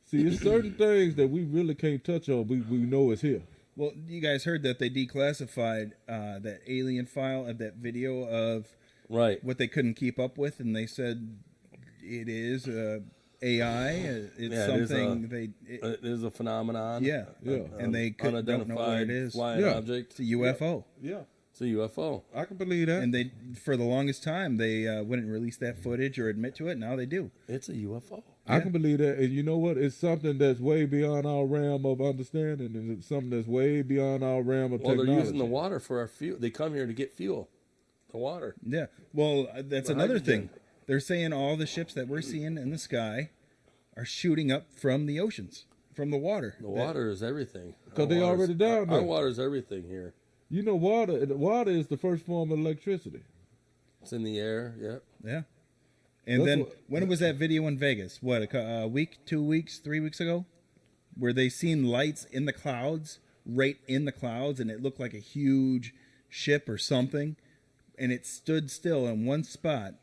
See, it's certain things that we really can't touch on. We know it's here. Well, you guys heard that they declassified that alien file of that video of Right. what they couldn't keep up with, and they said it is AI. It's Yeah, it is something It is a phenomenon. yeah, Yeah. and they don't know what Unidentified it is. flying Yeah. object. It's a UFO, Yeah, It's a UFO. I can believe that. and they for the longest time they wouldn't release that footage or admit to it. Now they do. It's a UFO. I can believe that. And you know what? It's something that's way beyond our realm of understanding, and it's something that's way beyond our realm of Well, technology. they're using the water for our fuel. They come here to get fuel. The water. Yeah. Well, that's The another hydrogen. thing. They're saying all the ships that we're seeing in the sky are shooting up from the oceans, from the water. The water is everything. 'Cause they already down Our there. water is everything here. You know, water is the first form of electricity. It's in the air. Yep. Yeah. And That's then what- when was that video in Vegas? What, a week, 2 weeks, 3 weeks ago? Where they seen lights in the clouds, right in the clouds, and it looked like a huge ship or something. And it stood still in one spot,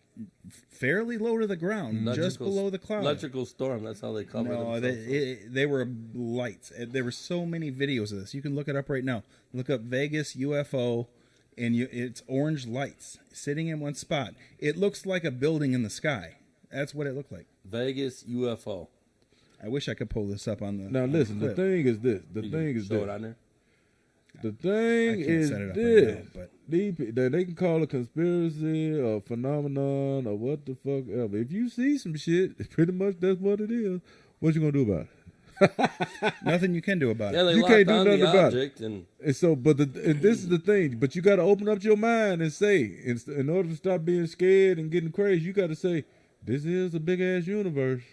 fairly low to the ground, just below the clouds. Electrical storm. That's how they cover No, themselves. they were lights. There were so many videos of this. You can look it up right now. Look up Vegas UFO, and it's orange lights sitting in one spot. It looks like a building in the sky. That's what it looked like. Vegas UFO. I wish I could pull this up on the. Now on listen, the clip. thing is this. The You thing can is show it this. on there. The thing I can't is set it up right this. now, but- They can call it conspiracy or phenomenon or what the fuck ever. If you see some shit, pretty much that's what it is. What you gonna do about it? Nothing you can do about Yeah, it. they You locked can't do on nothing the about it. object, and And so, and this is the thing. But you got to open up your mind and say, in order to stop being scared and getting crazy, you got to say, this is a big ass universe.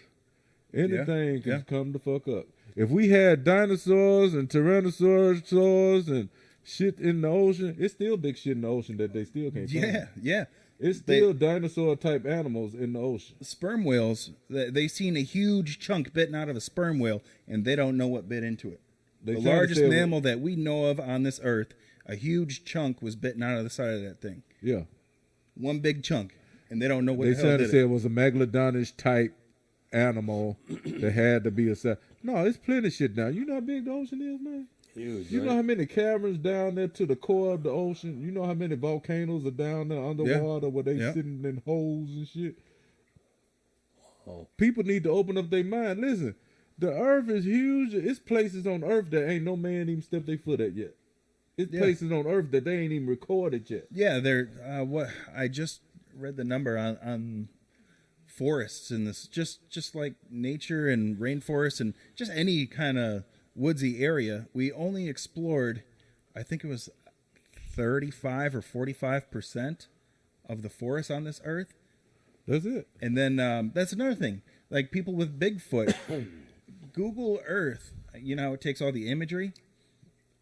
Anything can yeah. come the fuck up. If we had dinosaurs and tyrannosaurs and shit in the ocean, it's still big shit in the ocean that they still can't Yeah, find. yeah. It's still dinosaur type animals in the ocean. Sperm whales. They seen a huge chunk bitten out of a sperm whale, and they don't know what bit into it. They The try to largest say it was- mammal that we know of on this earth, a huge chunk was bitten out of the side of that thing. Yeah. One big chunk, and they don't know what They the hell tried to did say it. it was a megalodonish type animal that had to be a size. No, it's plenty of shit down. You know how big the ocean is, man? huge. You right? know how many caverns down there to the core of the ocean? You know how many volcanoes are down there underwater where they Yeah. sitting in holes and shit? Oh. People need to open up their mind. Listen, the earth is huge. It's places on earth that ain't no man even stepped their foot at yet. It's Yeah. places on earth that they ain't even recorded yet. Yeah, they're what I just read the number on forests and this just like nature and rainforests and just any kind of woodsy area. We only explored, I think it was 35 or 45% of the forest on this earth. That's it. And then that's another thing. Like people with Bigfoot, Google Earth. You know how it takes all the imagery.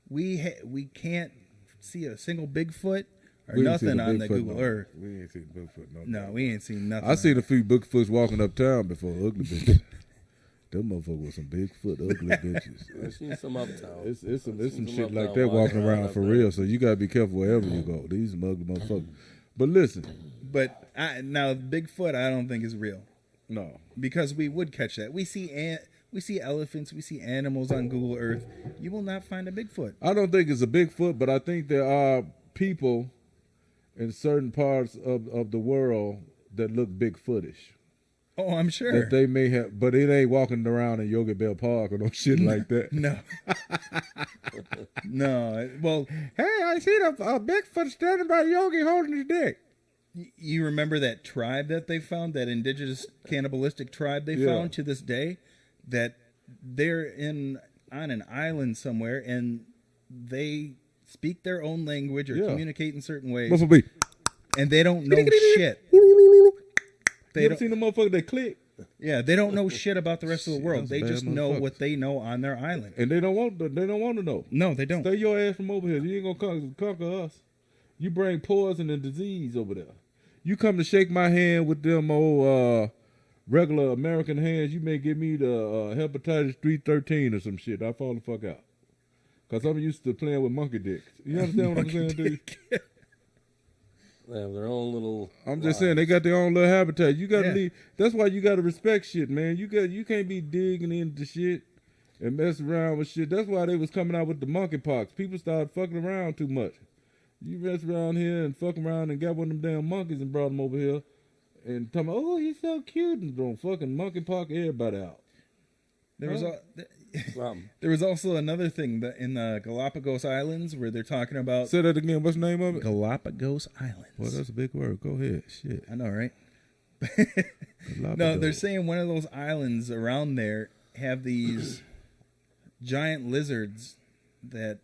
We can't see a single Bigfoot or We ain't seen nothing a on the Bigfoot, Google no. Earth. We ain't seen Bigfoot. No, we ain't seen nothing. I seen a few Bigfoots walking uptown before. Ugly bitches. Them motherfuckers with some Bigfoot ugly bitches. I've seen some uptown. It's some Seen shit uptown like that walking around up for there. real. So you gotta be careful wherever you go. These some ugly motherfuckers. But listen, But now Bigfoot, I don't think is real no. because we would catch that. We see elephants, we see animals on Google Earth. You will not find a Bigfoot. I don't think it's a Bigfoot, but I think there are people in certain parts of the world that look Bigfootish. Oh, I'm sure. That they may have, but it ain't walking around in Yogi Bear Park or no shit like that. No. No. Well, Hey, I seen a Bigfoot standing by Yogi holding his dick. you remember that tribe that they found, that indigenous cannibalistic tribe they Yeah. found to this day, that they're on an island somewhere and they speak their own language or Yeah. communicate in certain ways, Motherfucker be. and they don't know shit. They You ever don't. seen the motherfucker that click? Yeah, they don't know shit about the rest of the world. Those They bad just know motherfuckers. what they know on their island. And they don't want to know. No, they don't. Stay your ass from over here. You ain't gonna conquer us. You bring poison and disease over there. You come to shake my hand with them old regular American hands, you may give me the hepatitis 313 or some shit. I fall the fuck out. Cause I'm used to playing with monkey dicks. You understand what I'm saying, dude? They have their own little. I'm just saying they got their own little habitat. You gotta Yeah. leave. That's why you gotta respect shit, man. You can't be digging into shit and messing around with shit. That's why they was coming out with the monkeypox. People started fucking around too much. You mess around here and fuck around and got one of them damn monkeys and brought them over here and tell me, oh, he's so cute, and don't fucking monkeypox everybody out. There was Wow. there was also another thing that in the Galapagos Islands where they're talking about Say that again. What's the name of it? Galapagos Islands. Well, that's a big word. Go ahead. Shit. I know, right? No, Galapagos. they're saying one of those islands around there have these giant lizards that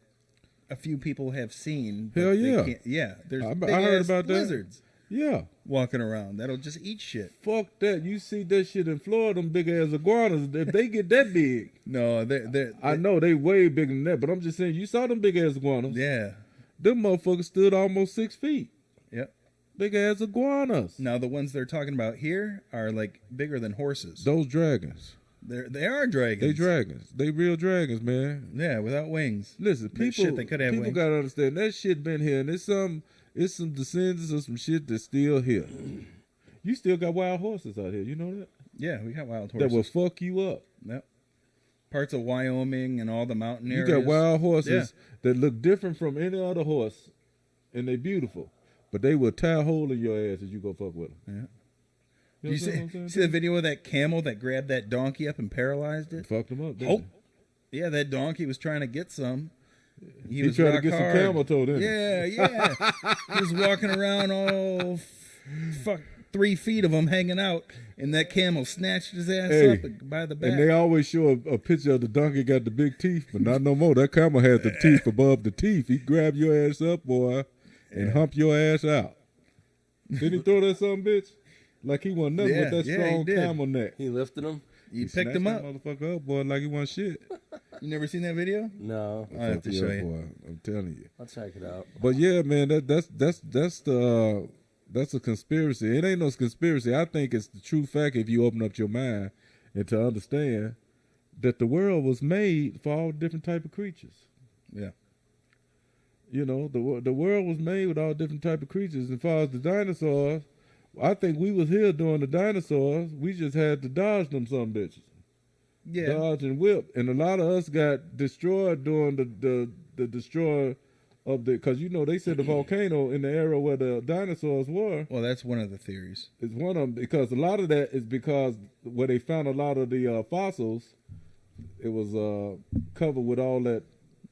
a few people have seen. but Hell they yeah. can't- yeah. There's I big heard ass about that. lizards Yeah. walking around that'll just eat shit. Fuck that. You see that shit in Florida, them big ass iguanas. If they get that big, No, they're I know they way bigger than that, but I'm just saying, you saw them big ass iguanas. yeah. Them motherfuckers stood almost 6 feet. Yep. Big ass iguanas. Now the ones they're talking about here are like bigger than horses. Those dragons. They are dragons. They dragons. They real dragons, man. Yeah, without wings. Listen, That people, shit, they could have people wings. gotta understand that shit been here, and it's some descendants of some shit that's still here. You still got wild horses out here. You know that? Yeah, we got wild horses. That will fuck you up. Yep. Parts of Wyoming and all the mountain You areas. got wild horses that look different from any other horse, and they beautiful, but they will tie a hole in your ass if you go fuck with them. Yeah. You You understand what I'm saying? see the video of that camel that grabbed that donkey up and paralyzed it? Fucked them up. didn't Oh, they? yeah, that donkey was trying to get some. He was tried to rock get some hard. camel toe, didn't he? Yeah. He was walking around all 3 feet of him hanging out, and that camel snatched his ass Hey, up by the back. And they always show a picture of the donkey got the big teeth, but not no more. That camel had the teeth above the teeth. He grabbed your ass up, boy, and hump your ass out. Didn't he throw that son bitch? Like he wasn't nothing Yeah, with that yeah, strong he did. camel neck. He lifted him? You He picked him snatched up. that motherfucker up, boy, like he wasn't shit. You never seen that video? No. I have to Fuck show yeah, you. boy. I'm telling you. I'll check it out. But yeah, man, that's a conspiracy. It ain't no conspiracy. I think it's the true fact if you open up your mind and to understand that the world was made for all different type of creatures. Yeah. You know, the world was made with all different type of creatures. As far as the dinosaurs, I think we was here during the dinosaurs. We just had to dodge them some bitches. Yeah. Dodge and whip. And a lot of us got destroyed during the destroy of the, because you know they said the volcano in the area where the dinosaurs were Well, that's one of the theories. is one of them, because a lot of that is because where they found a lot of the fossils, it was covered with all that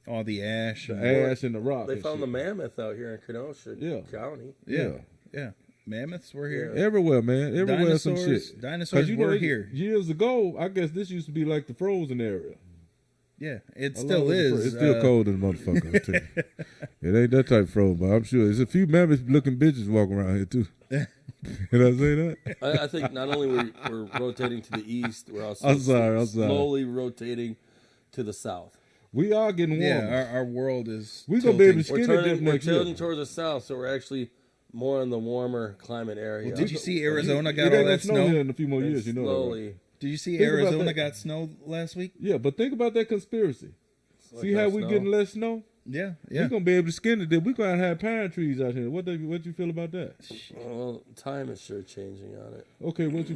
All the ash. the and- ash and the rock. They and found the shit. mammoth out here in Kenosha Yeah. County. Yeah. Yeah. Mammoths were here. Everywhere, man. Everywhere some Dinosaurs- shit. dinosaurs 'Cause you know, were here. Years ago, I guess this used to be like the frozen area. Yeah. It A lot still of it is. It's still cold in the motherfucker. I'll tell you. It ain't that type of frozen, but I'm sure there's a few mammoth-looking bitches walking around here too. Did I say that? I think not only we're rotating to the east, we're also I'm sorry. slowly rotating to the south. We are getting warmer. Yeah, our world is. We're gonna be able to tilting. skinny dip We're next year. tilting towards the south, so we're actually more in the warmer climate area. Well, did you see Arizona It got ain't all gonna that snow snow? here in a few more And years. You know that, slowly. right? Did you see Think about Arizona that. got snow last week? Yeah, but think about that conspiracy. Like See that how we snow. getting less snow? Yeah, We're gonna be able to skin it. We're gonna have pine trees out here. What you feel about that? Well, time is sure changing on it. Okay, what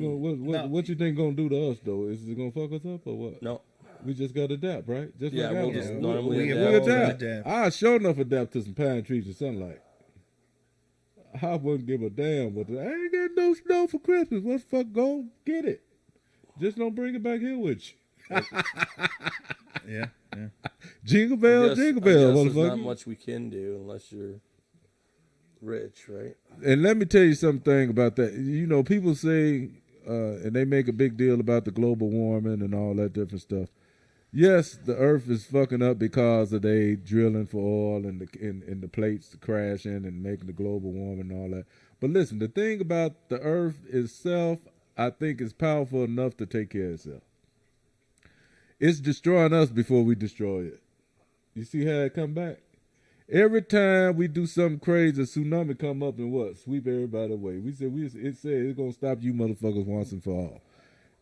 you think gonna do to us though? Is it gonna fuck us up or what? No. We just gotta adapt, right? Just Yeah, like we'll animals. just normally we adapt. We adapt. adapt. I sure enough adapt to some pine trees and sunlight. I wouldn't give a damn. But I ain't got no snow for Christmas. What the fuck? Go get it. Just don't bring it back here with you. Yeah. Jingle bell, jingle bell, There's not motherfucker. much we can do unless you're rich, right? And let me tell you something about that. You know, people say, and they make a big deal about the global warming and all that different stuff. Yes, the Earth is fucking up because of they drilling for oil and the plates crashing and making the global warming and all that. But listen, the thing about the Earth itself, I think, is powerful enough to take care of itself. It's destroying us before we destroy it. You see how it come back? Every time we do something crazy, a tsunami come up and what? Sweep everybody away. It said it's gonna stop you motherfuckers once and for all.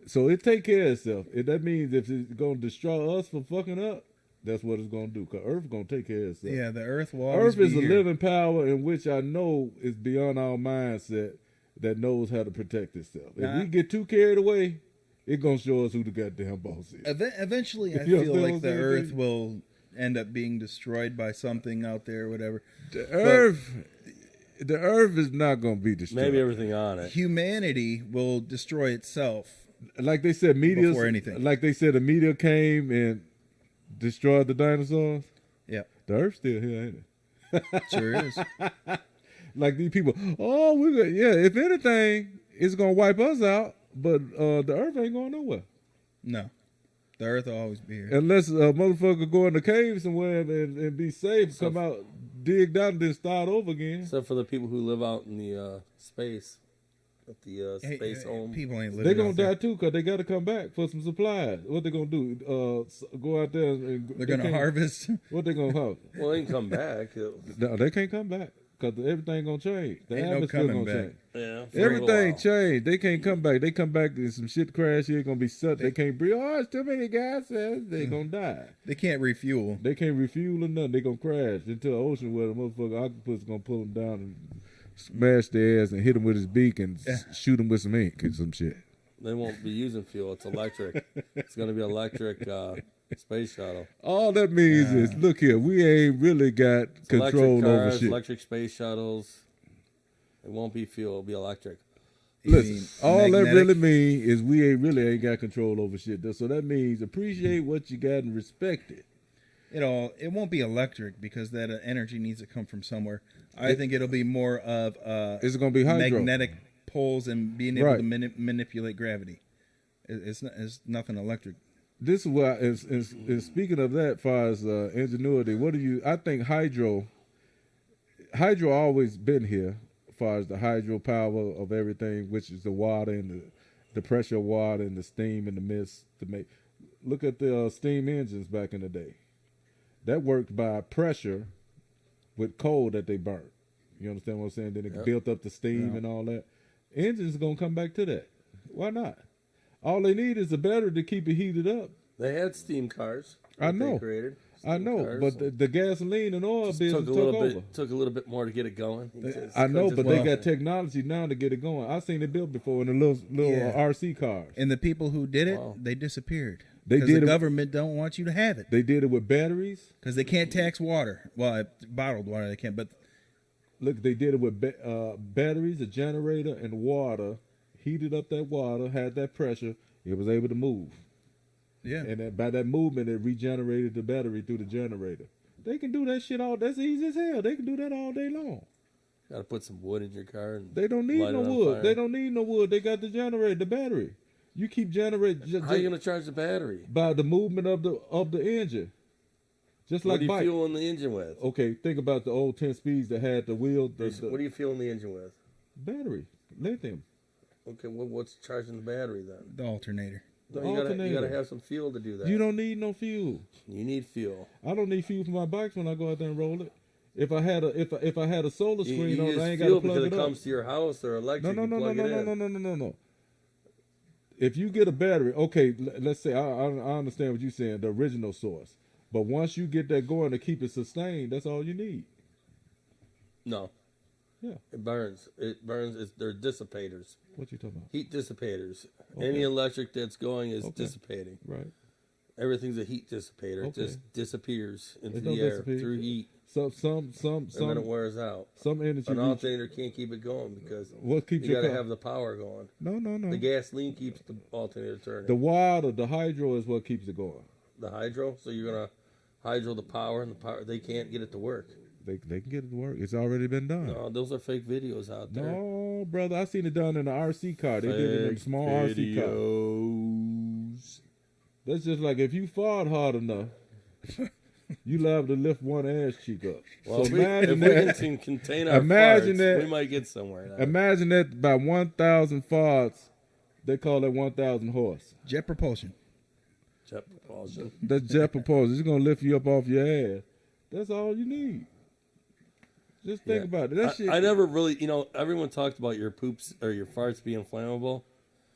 So it take care of itself. That means if it's gonna destroy us for fucking up, that's what it's gonna do. Cause Earth gonna take care of itself. Yeah, the Earth will always Earth is be a here. living power in which I know is beyond our mindset that knows how to protect itself. If we get too carried away, it gonna show us who the goddamn boss is. Eventually, I You know feel what I'm like the saying? Earth will end up being destroyed by something out there, whatever. The Earth is not gonna be destroyed. Maybe everything on it. Humanity will destroy itself. Like they said, meteors. Before anything. Like they said, a meteor came and destroyed the dinosaurs. Yeah, The Earth's still here, ain't it? sure is. Like these people. Oh, if anything, it's gonna wipe us out. But the Earth ain't going nowhere No, the Earth will always be here. unless a motherfucker go in the cave somewhere and be safe, come out, dig down, and then start over again. Except for the people who live out in the space, at the space home. People ain't living. They're gonna out there. die too because they got to come back for some supplies. What they gonna do? Go out there and They're gonna harvest. What they gonna harvest? Well, they can come back. No, they can't come back because everything gonna change. The Ain't no atmosphere coming gonna back. change. Yeah. for a little Everything while. changed. They can't come back. They come back and some shit crash here. Gonna be shut. They can't breathe. Oh, it's too many gases. They gonna die. They can't refuel. They can't refuel or nothing. They gonna crash into the ocean where the motherfucker octopus gonna pull them down and smash their ass and hit them with his beak and shoot them with some ink and some shit. They won't be using fuel. It's electric. It's going to be electric space shuttle. All that means is, look here, we ain't really got It's control electric over cars, shit. electric space shuttles. It won't be fuel. It'll be electric. You Listen, mean all that magnetic? really mean is we ain't got control over shit. So that means appreciate what you got and respect it. It won't be electric because that energy needs to come from somewhere. I think it'll be more of It's gonna be hydro. magnetic poles and being able Right. to manipulate gravity. It's nothing electric. This is why, is speaking of that, as far as ingenuity, I think hydro always been here, as far as the hydro power of everything, which is the water and the pressure of water and the steam and the mist to make. Look at the steam engines back in the day. That worked by pressure with coal that they burnt. You understand what I'm saying? Then it built up the steam and all that. Engines gonna come back to that. Why not? All they need is a battery to keep it heated up. They had steam cars. I that they know. created. I Steam know, cars. but the gasoline and oil Just business took a took little over. bit. Took a little bit more to get it going. I know, but they well. got technology now to get it going. I've seen it built before in the little Yeah. RC cars. And the people who did it, Wow. they disappeared. They 'Cause did the it- government don't want you to have it They did it with batteries. because they can't tax water. Well, bottled water they can't, but Look, they did it with batteries, a generator, and water. Heated up that water, had that pressure. It was able to move. yeah. And by that movement, it regenerated the battery through the generator. They can do that shit all. That's easy as hell. They can do that all day long. Got to put some wood in your car. And They don't need light no it on wood. fire. They don't need no wood. They got the generator, the battery. You keep generating How are you going to charge the battery? by the movement of the engine. Just What like are you bike. fueling the engine with? Okay, think about the old 10 speeds that had the wheel, the What are you fueling the engine with? battery, lithium. Okay, what's charging the battery then? The alternator. The No, you alternator. gotta have some fuel to do that. You don't need no fuel. You need fuel. I don't need fuel for my bikes when I go out there and roll it. If I had a solar You screen on use it, I ain't got fuel to plug because it it up. comes to your house or electric. No. you plug it in. No. If you get a battery, okay, let's say I understand what you're saying, the original source. But once you get that going to keep it sustained, that's all you need. No. Yeah. It burns. They're dissipators. What you talking about? Heat dissipators. Okay. Any electric that's going is Okay. dissipating. Right. Everything's a heat dissipator. It Okay. just disappears into It the don't air disappear. through heat, Some and then it wears out. some energy. An reach- alternator can't keep it going because What keeps you your got to car? have the power going. No. The gasoline keeps the alternator turning. The water, the hydro is what keeps it going. The hydro, so you're gonna hydro the power, and the power they can't get it to work. They can get it to work. It's already been done. No, those are fake videos out there. No, brother, I seen it done in an RC car. They did it in a small RC car. videos. That's just like if you fart hard enough, you liable to lift one ass cheek up. Well, so if imagine we that. can contain our Imagine farts, that- we might get somewhere. Now. Imagine that by 1,000 farts, they call that 1,000 horse. Jet propulsion. Jet propulsion. That's jet propulsion. It's gonna lift you up off your ass. That's all you need. Just think Yeah. about it. That shit. I never really, everyone talked about your poops or your farts being flammable.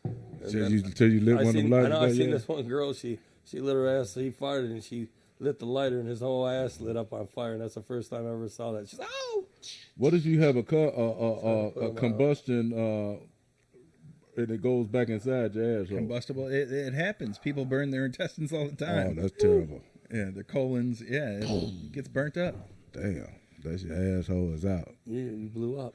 And Till you lit I one of seen, them I lights. know by I seen your this one girl. She lit her ass. He farted and she lit the lighter and his whole ass lit up on fire. And that's the first time I ever saw that. She's like, oh. What if you have a put 'em out. combustion and it goes back inside your asshole? Combustible. It happens. People burn their intestines all the Oh, time. that's terrible. Yeah, their colons. Yeah, it gets burnt up. Damn, that's your asshole is out. You blew up.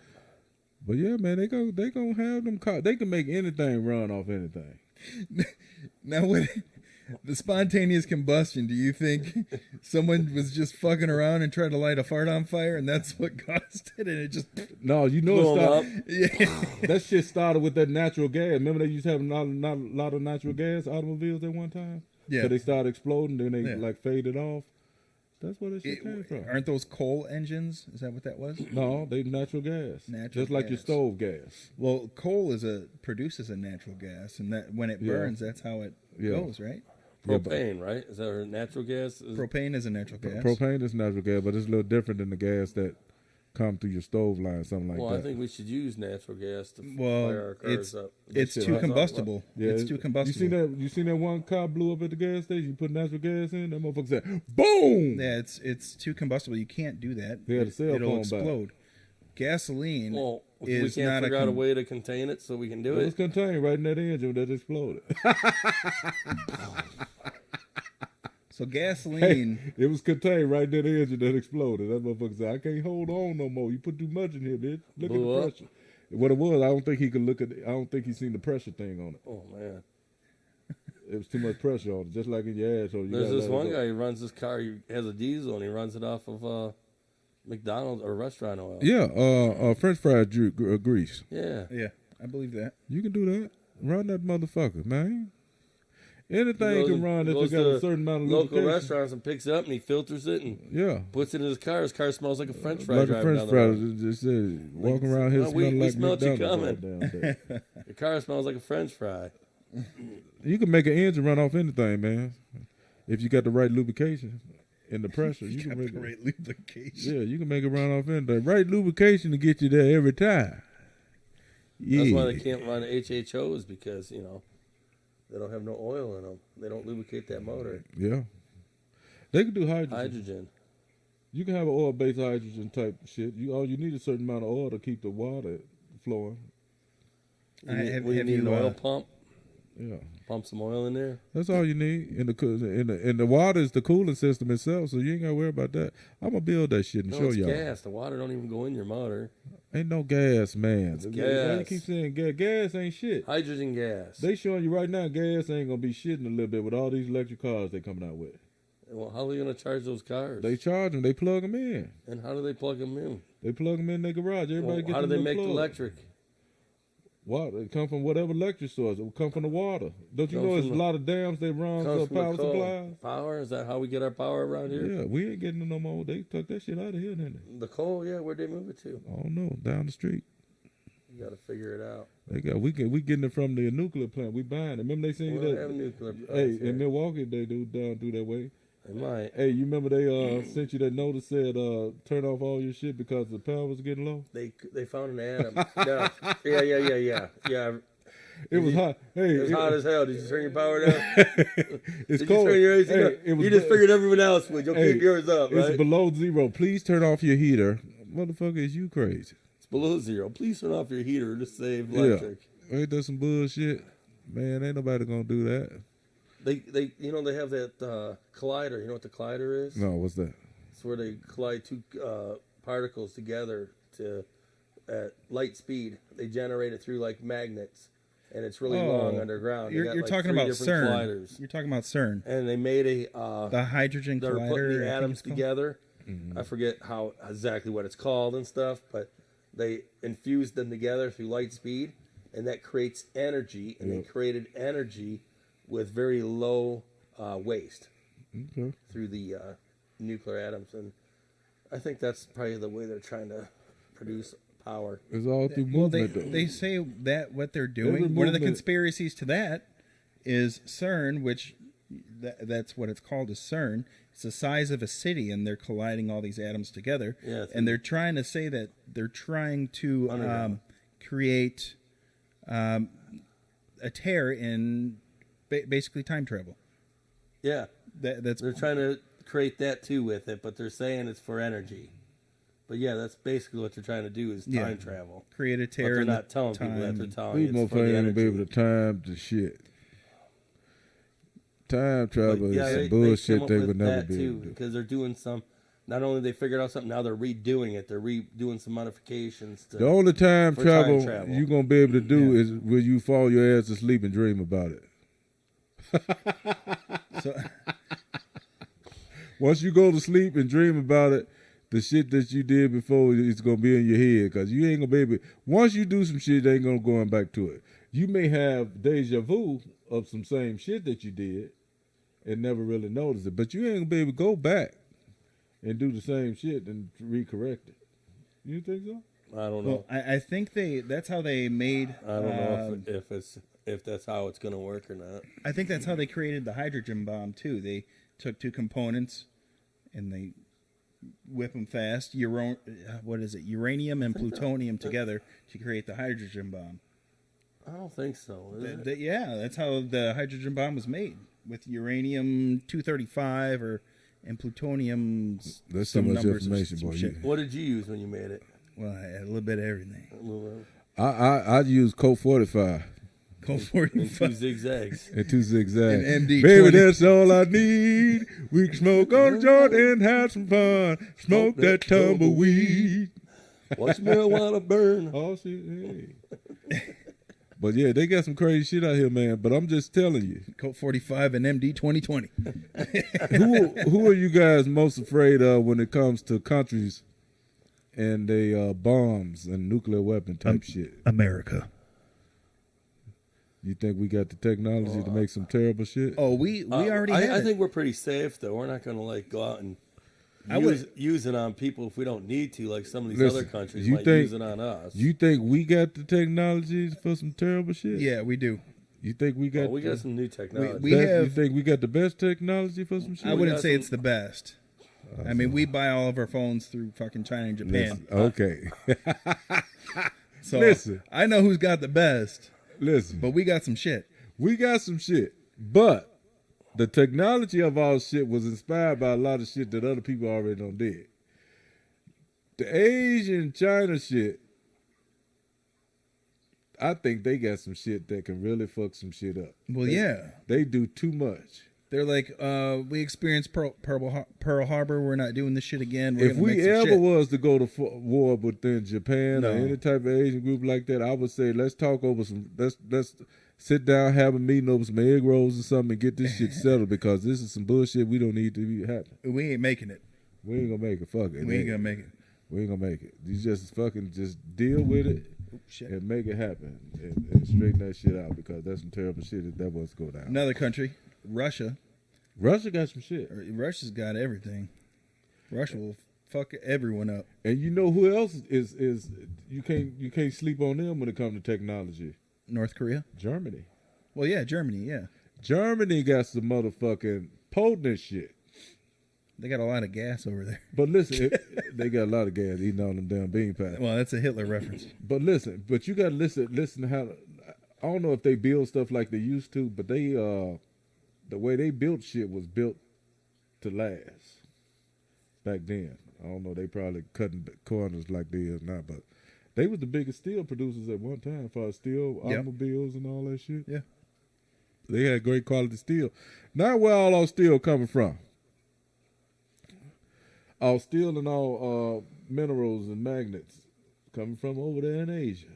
But yeah, man, they gonna have them cars. They can make anything run off anything. Now, with the spontaneous combustion, do you think someone was just fucking around and tried to light a fart on fire, and that's what caused it, and it just No, you know Blew 'em up. yeah. that shit started with that natural gas. Remember they used to have not a lot of natural gas automobiles at one time. Yeah. So they started exploding, then they Yeah. like faded off. That's where that shit It- came from. aren't those coal engines? Is that what that was? No, they natural gas. Natural just like your gas. stove gas. Well, coal produces a natural gas, and that when it Yeah. burns, that's how it Yeah. goes, right? Yeah, but- Propane, right? Is that her natural gas? Propane is a natural gas. Propane is natural gas, but it's a little different than the gas that come through your stove line, something like Well, that. I think we should use natural gas to Well, fire our cars up. It's shit too hot. combustible. Yeah, It's too combustible. You seen that one car blew up at the gas station? You put natural gas in, that motherfucker said, boom! Yeah, it's too combustible. You can't do that. They had a cell It'll phone back. explode. Gasoline Well, we is can't not figure out a com- way to contain it so we can do It was it. contained right in that engine that exploded. So gasoline. It was contained right in that engine that exploded. That motherfucker said, I can't hold on no more. You put too much in here, bitch. Look Blew at the up. pressure. What it was, I don't think he could look at it. I don't think he seen the pressure thing on it. Oh man, It was too much pressure on it, just like in your asshole. You there's gotta this let it one go. guy who runs his car. He has a diesel and he runs it off of McDonald's or restaurant oil. Yeah, French fry grease. Yeah. Yeah, I believe that. You can do that. Run that motherfucker, man. Anything He goes can run if you goes got to a certain amount of local lubrication. restaurants and picks it up and he filters it and Yeah. puts it in his car. His car smells like a French fry Like a driving French down the fry, road. just walking around here well, we smelling like smelled you McDonald's all damn day. Your car smells like a French fry. You can make an engine run off anything, man. If you got the right lubrication and the pressure, you can Got make the it. right lubrication. Yeah, you can make it run off anything. Right lubrication to get you there every time. Yeah. That's why they can't run HHOs because they don't have no oil in them. They don't lubricate that motor. Yeah. They can do hydrogen. Hydrogen. You can have an oil-based hydrogen type shit. All you need a certain amount of oil to keep the water flowing. Have you need an you, oil pump. Yeah. Pump some oil in there. That's all you need. And the water is the cooling system itself, so you ain't gotta worry about that. I'm gonna build that shit and No, show it's y'all. gas. The water don't even go in your motor. Ain't no gas, man. It's Why you gas. keep saying gas? Gas ain't shit. Hydrogen gas. They showing you right now gas ain't gonna be shit in a little bit with all these electric cars they coming out with. Well, how are they going to charge those cars? They charge them. They plug them in. And how do they plug them in? They plug them in their garage. Everybody Well, gets how do them they make plugs. electric? Water. It come from whatever electric source. It will come from the water. Don't you Comes know there's from a the- lot of dams they run Comes for from the power coal. supplies? Power? Is that how we get our power around here? Yeah, we ain't getting it no more. They took that shit out of here, didn't they? The coal, yeah. Where'd they move it to? I don't know. Down the street. You got to figure it out. We getting it from the nuclear plant. We buying it. Remember they seen We don't that? have nuclear plants Hey, here. in Milwaukee they do down through that way. They might. Hey, you remember they sent you that notice said turn off all your shit because the power was getting low? They found an atom. No. Yeah. It was hot. Hey, It was hot as hell. Did you turn your power down? it's Did cold. you turn your AC Hey, down? it was You just be- figured everyone else would. You'll Hey, keep yours up, It's right? below 0. Please turn off your heater. Motherfucker, is you crazy? It's below 0. Please turn off your heater to save electric. Yeah. Ain't that some bullshit? Man, ain't nobody gonna do that. They have that collider. You know what the collider is? No, what's that? It's where they collide two particles together at light speed. They generate it through like magnets, and it's really long underground. They You're, got, you're like, talking 3 about different CERN. colliders. You're talking about CERN. And they made The hydrogen they're collider. putting I the think atoms it's called. together. I forget how exactly what it's called and stuff, but they infused them together through light speed, and that creates energy. And they created energy with very low waste Okay. through the nuclear atoms, and I think that's probably the way they're trying to produce power. It's all through Well, movement, though. they say that what they're Every doing. One of the movement- conspiracies to that is CERN, which that's what it's called, is CERN. It's the size of a city, and they're colliding all these atoms together. Yeah, and they're trying to say that they're trying to create a tear in basically time travel. Yeah, That's they're trying to create that too with it, but they're saying it's for energy. But yeah, that's basically what they're trying to do is time travel. create a But tear they're in not the telling time. people that. They're telling These you it's for the motherfuckers ain't energy. gonna be able to time the shit. Time travel But, yeah, is they some bullshit came up they with would never that be too, able to do. because they're doing some. Not only they figured out something, now they're redoing it. They're redoing some modifications. The only time for travel, time travel. you're gonna be able to do is when you fall your ass asleep and dream about it. So, Once you go to sleep and dream about it, the shit that you did before is gonna be in your head because you ain't gonna be able. Once you do some shit, they ain't gonna go back to it. You may have deja vu of some same shit that you did and never really notice it, but you ain't gonna be able to go back and do the same shit and recorrect it. You think so? I don't know. well, I think that's how they made. I don't know if that's how it's going to work or not. I think that's how they created the hydrogen bomb too. They took two components and they whip them fast. Uranium and plutonium together to create the hydrogen bomb. I don't think so. Is it? Yeah, that's how the hydrogen bomb was made, with uranium 235 and plutonium. That's some too much numbers or information, some boy. shit. What did you use when you made it? Well, I had a little bit of everything. I use Colt 45 Go And 45. 2 zigzags. and 2 zigzags. And MD Baby, 20. that's all I need. We can smoke on a joint and have some fun. Smoke that tumbleweed. Watch marijuana burn. Oh shit! Hey. But yeah, they got some crazy shit out here, man. But I'm just telling you, Colt 45 and MD 2020. who are you guys most afraid of when it comes to countries and they bombs and nuclear weapon type shit? America. You think we got the technology to make some terrible shit? Oh, we already have I it. think we're pretty safe though. We're not going to like go out and use it on people if we don't need to, like some of these Listen, other countries you might think- use it on us. You think we got the technologies for some terrible shit? Yeah, we do. You think we got? we got some new technology. we You have. think we got the best technology for some shit? I wouldn't got say some- it's the best. I mean, we buy all of our phones through fucking China and Japan. Listen, okay. So listen. I know who's got the best, Listen. but we got some shit. We got some shit, but the technology of our shit was inspired by a lot of shit that other people already done did. The Asian China shit, I think they got some shit that can really fuck some shit up. Well, yeah. They do too much. They're like, we experienced Pearl Harbor. We're not doing this shit again. We're If gonna we make some ever shit. was to go to war within Japan or No. any type of Asian group like that, I would say let's talk over some. Let's sit down, have a meeting over some egg rolls or something, and get this shit settled because this is some bullshit we don't need to be happening. we ain't making it. We ain't gonna make it. Fuck it. We ain't gonna make it. We ain't gonna make it. You just fucking just deal with it Shit. and make it happen and straighten that shit out because that's some terrible shit that wants to go down. Another country, Russia. Russia got some shit. Russia's got everything. Russia will fuck everyone up. And you know who else is you can't sleep on them when it comes to technology? North Korea. Germany. Well, yeah, Germany. Yeah, Germany got some motherfucking potent shit. they got a lot of gas over there. But listen, they got a lot of gas eating all them damn bean packs. Well, that's a Hitler reference. But listen, you got to listen to how. I don't know if they build stuff like they used to, but they the way they built shit was built to last back then. I don't know. They probably cutting corners like they is now, but they was the biggest steel producers at one time for steel, Yep. automobiles, and all that shit. Yeah. They had great quality steel. Now where all our steel coming from? All steel and all minerals and magnets coming from over there in Asia.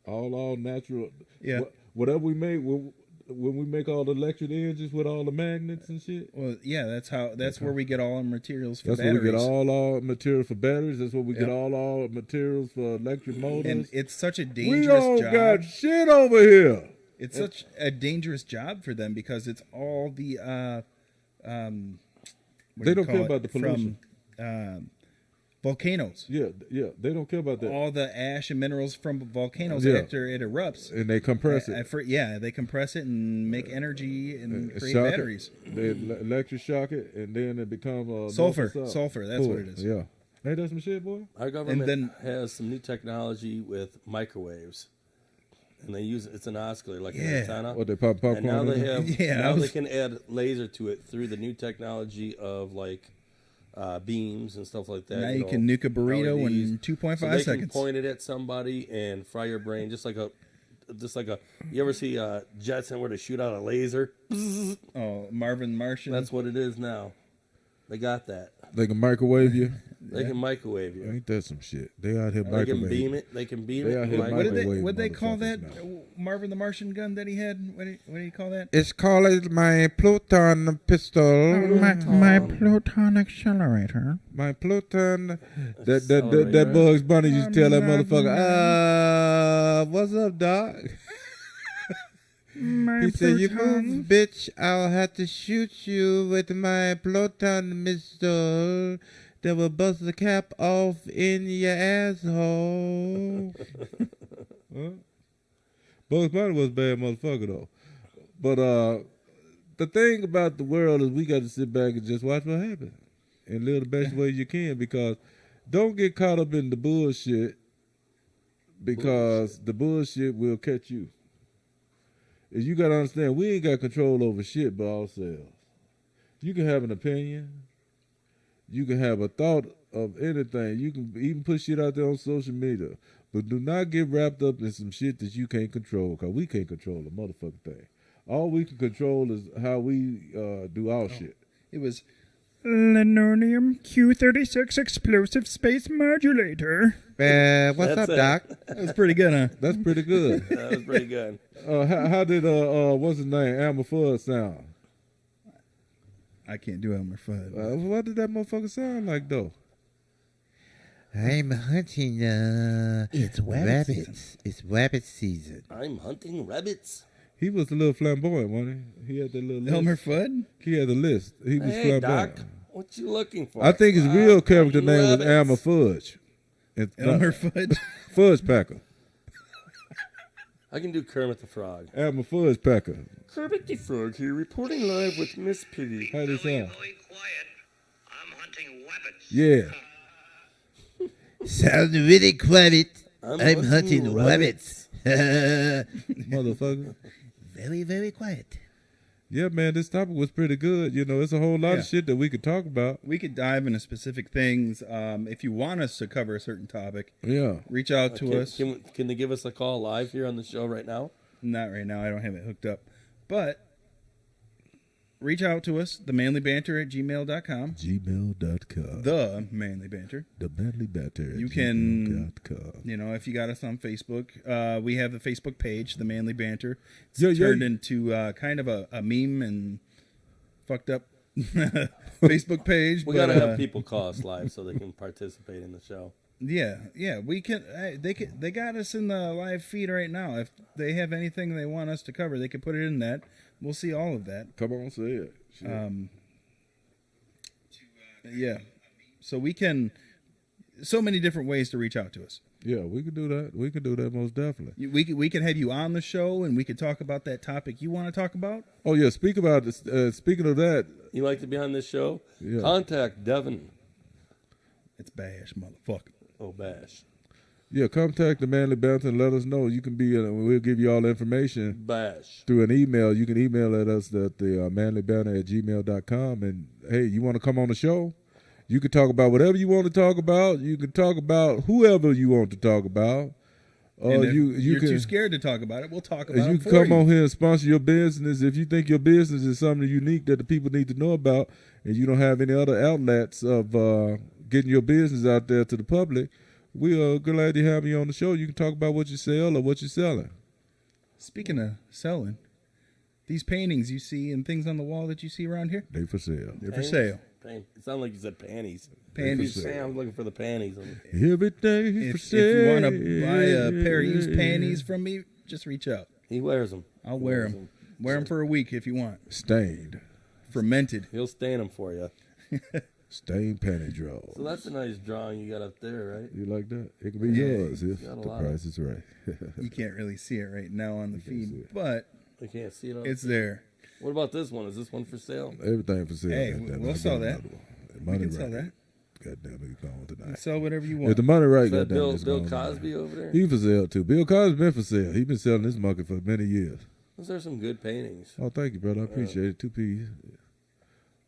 All natural. Yeah. Whatever we make, when we make all the electric engines with all the magnets and shit. Well, yeah, that's where we get all our materials for That's batteries. where we get all our material for batteries. That's where we get Yep. all our materials for electric motors. And it's such a we dangerous don't job. got shit over here. It's such a dangerous job for them because it's all the They don't care about the pollution. from volcanoes. Yeah, they don't care about that. All the ash and minerals from volcanoes Yeah. after it erupts. And they compress it. They compress it and make energy and create Shock it. batteries. They electric shock it, and then it becomes Sulfur. north or south. Sulfur, that's what it is. Yeah. Ain't that some shit, boy? Our government then- has some new technology with microwaves, and they use it's an oscillator like an Yeah. antenna. What, they pop popcorn And now in they there? have Yeah, now I they was- can add laser to it through the new technology of like beams and stuff like that. Now you can nuke a burrito LEDs. in 2.5 so they seconds. can point it at somebody and fry your brain just like a. You ever see Jetson where they shoot out a laser? Oh, Marvin Martian. That's what it is now. They got that. They can microwave you. They can microwave you. Ain't that some shit? They out here They can microwave. beam it. They can beam They it. out and here microwave what did they microwave what they call that? motherfuckers Marvin the Martian gun that he had. What did he call that? It's called my Pluton pistol. My Pluton accelerator. My Pluton. That Accelerator. Bugs Bunny used to tell that motherfucker, what's up, Doc? He said, you move, bitch, I'll have to shoot you with my Pluton pistol that will bust the cap off in your asshole. Huh? Bugs Bunny was a bad motherfucker, though. But the thing about the world is we got to sit back and just watch what happens and live the best way you can, because don't get caught up in the bullshit, because the bullshit will catch you. Is you got to understand, we ain't got control over shit but ourselves. You can have an opinion. You can have a thought of anything. You can even put shit out there on social media. But do not get wrapped up in some shit that you can't control, because we can't control the motherfucking thing. All we can control is how we do our shit. It was Linoleum Q36 explosive space modulator. What's That's up, it. Doc? that was pretty good, huh? That's pretty good. That was pretty good. How did, what's his name, Elmer Fudd sound? I can't do Elmer Fudd. What did that motherfucker sound like, though? I'm hunting It's rabbits. It's rabbit season. I'm hunting rabbits. He was a little flamboyant, wasn't he? He had that little list. Elmer Fudd? He had the list. He was Hey, flamboyant. Doc, what you looking for? I think his real character hunting name was rabbits. Elmer Fudge. Elmer Fudd? Fudge Packer. I can do Kermit the Frog. Elmer Fudge Packer. Kermit the Frog here, reporting live with Miss Piggy. How did it sound? Very quiet. I'm hunting rabbits. Yeah. Sounds really quiet. I'm I'm hunting hunting rabbits. Motherfucker. Very, very quiet. Yeah, man, this topic was pretty good. You know, it's a whole lot Yeah. of shit that we could talk about. We could dive into specific things. If you want us to cover a certain topic, Yeah. reach out to us. Can they give us a call live here on the show right now? Not right now. I don't have it hooked up. But reach out to us, themanlybanter@gmail.com. Gmail.com. The Manly Banter. The Manly Banter. You can- gmail.com. You know, if you got us on Facebook, we have the Facebook page, The Manly Banter. It's Yeah, yeah. turned into kind of a meme and fucked up Facebook page. We but, gotta have people call us live so they can participate in the show. Yeah, we can. They got us in the live feed right now. If they have anything they want us to cover, they can put it in that. We'll see all of that. Come on, say it. Shit. Yeah. So we can, so many different ways to reach out to us. Yeah, we could do that. We could do that most definitely. We could have you on the show, and we could talk about that topic you want to talk about. Oh yeah, speaking of that, You like to be on this show? Yeah. Contact Devin. It's Bash, motherfucker. Oh, Bash. yeah, contact the Manly Banter and let us know. You can be. We'll give you all the information Bash. through an email. You can email at us at the manlybanter@gmail.com. And hey, you want to come on the show? You can talk about whatever you want to talk about. You can talk about whoever you want to talk about. And if you you're can, too scared to talk about it, we'll talk about you it can for come you. on here and sponsor your business. If you think your business is something unique that the people need to know about, and you don't have any other outlets of getting your business out there to the public, we are glad to have you on the show. You can talk about what you sell or what you're selling. Speaking of selling, these paintings you see and things on the wall that you see around here, They for sale. they're for sale. It sounded like you said panties. Panties. I'm looking for the panties. Everything for If sale. you want to buy a pair of used panties from me, just reach out. He wears them. I'll wear them. Wear them for a week if you want. Stained. Fermented. He'll stain them for you. Stained panty drawers. So that's a nice drawing you got up there, right? You like that? It can be Yeah, yours if got a the lot of- price is right. You can't really see it right now on the can't see feed, it. but I can't see it on. it's there. What about this one? Is this one for sale? Everything for sale. Hey, goddamn it. we'll I sell got that. another one. We Money can right. sell that. Goddamn it, it's gone You can tonight. sell whatever you If want. the money right, Is that goddamn it, it's Bill gone Cosby tonight. over there? He for sale too. Bill Cosby been for sale. He been selling this market for many years. Those are some good paintings. Oh, thank you, brother. I appreciate it. 2 P's.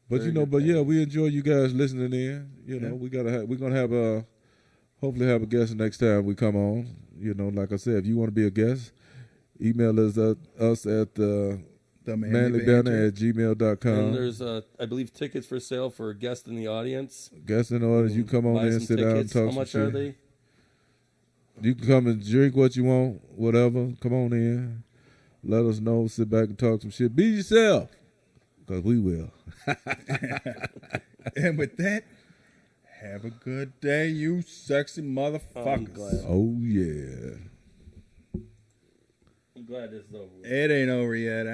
But Very you know, good but yeah, painting. we enjoy you guys listening in. You know, we're gonna have hopefully have a guest next time we come on. You know, like I said, if you want to be a guest, email us at The manlybanter@gmail.com. And there's, I believe, tickets for sale for a guest in the audience. Guest in orders, you come on Buy in, some sit down, and tickets. talk How some much shit. are they? You can come and drink what you want, whatever. Come on in. Let us know. Sit back and talk some shit. Be yourself, because we will. And with that, have a good day, you sexy motherfuckers. glad. Oh, yeah. I'm glad this is over with. It ain't over yet.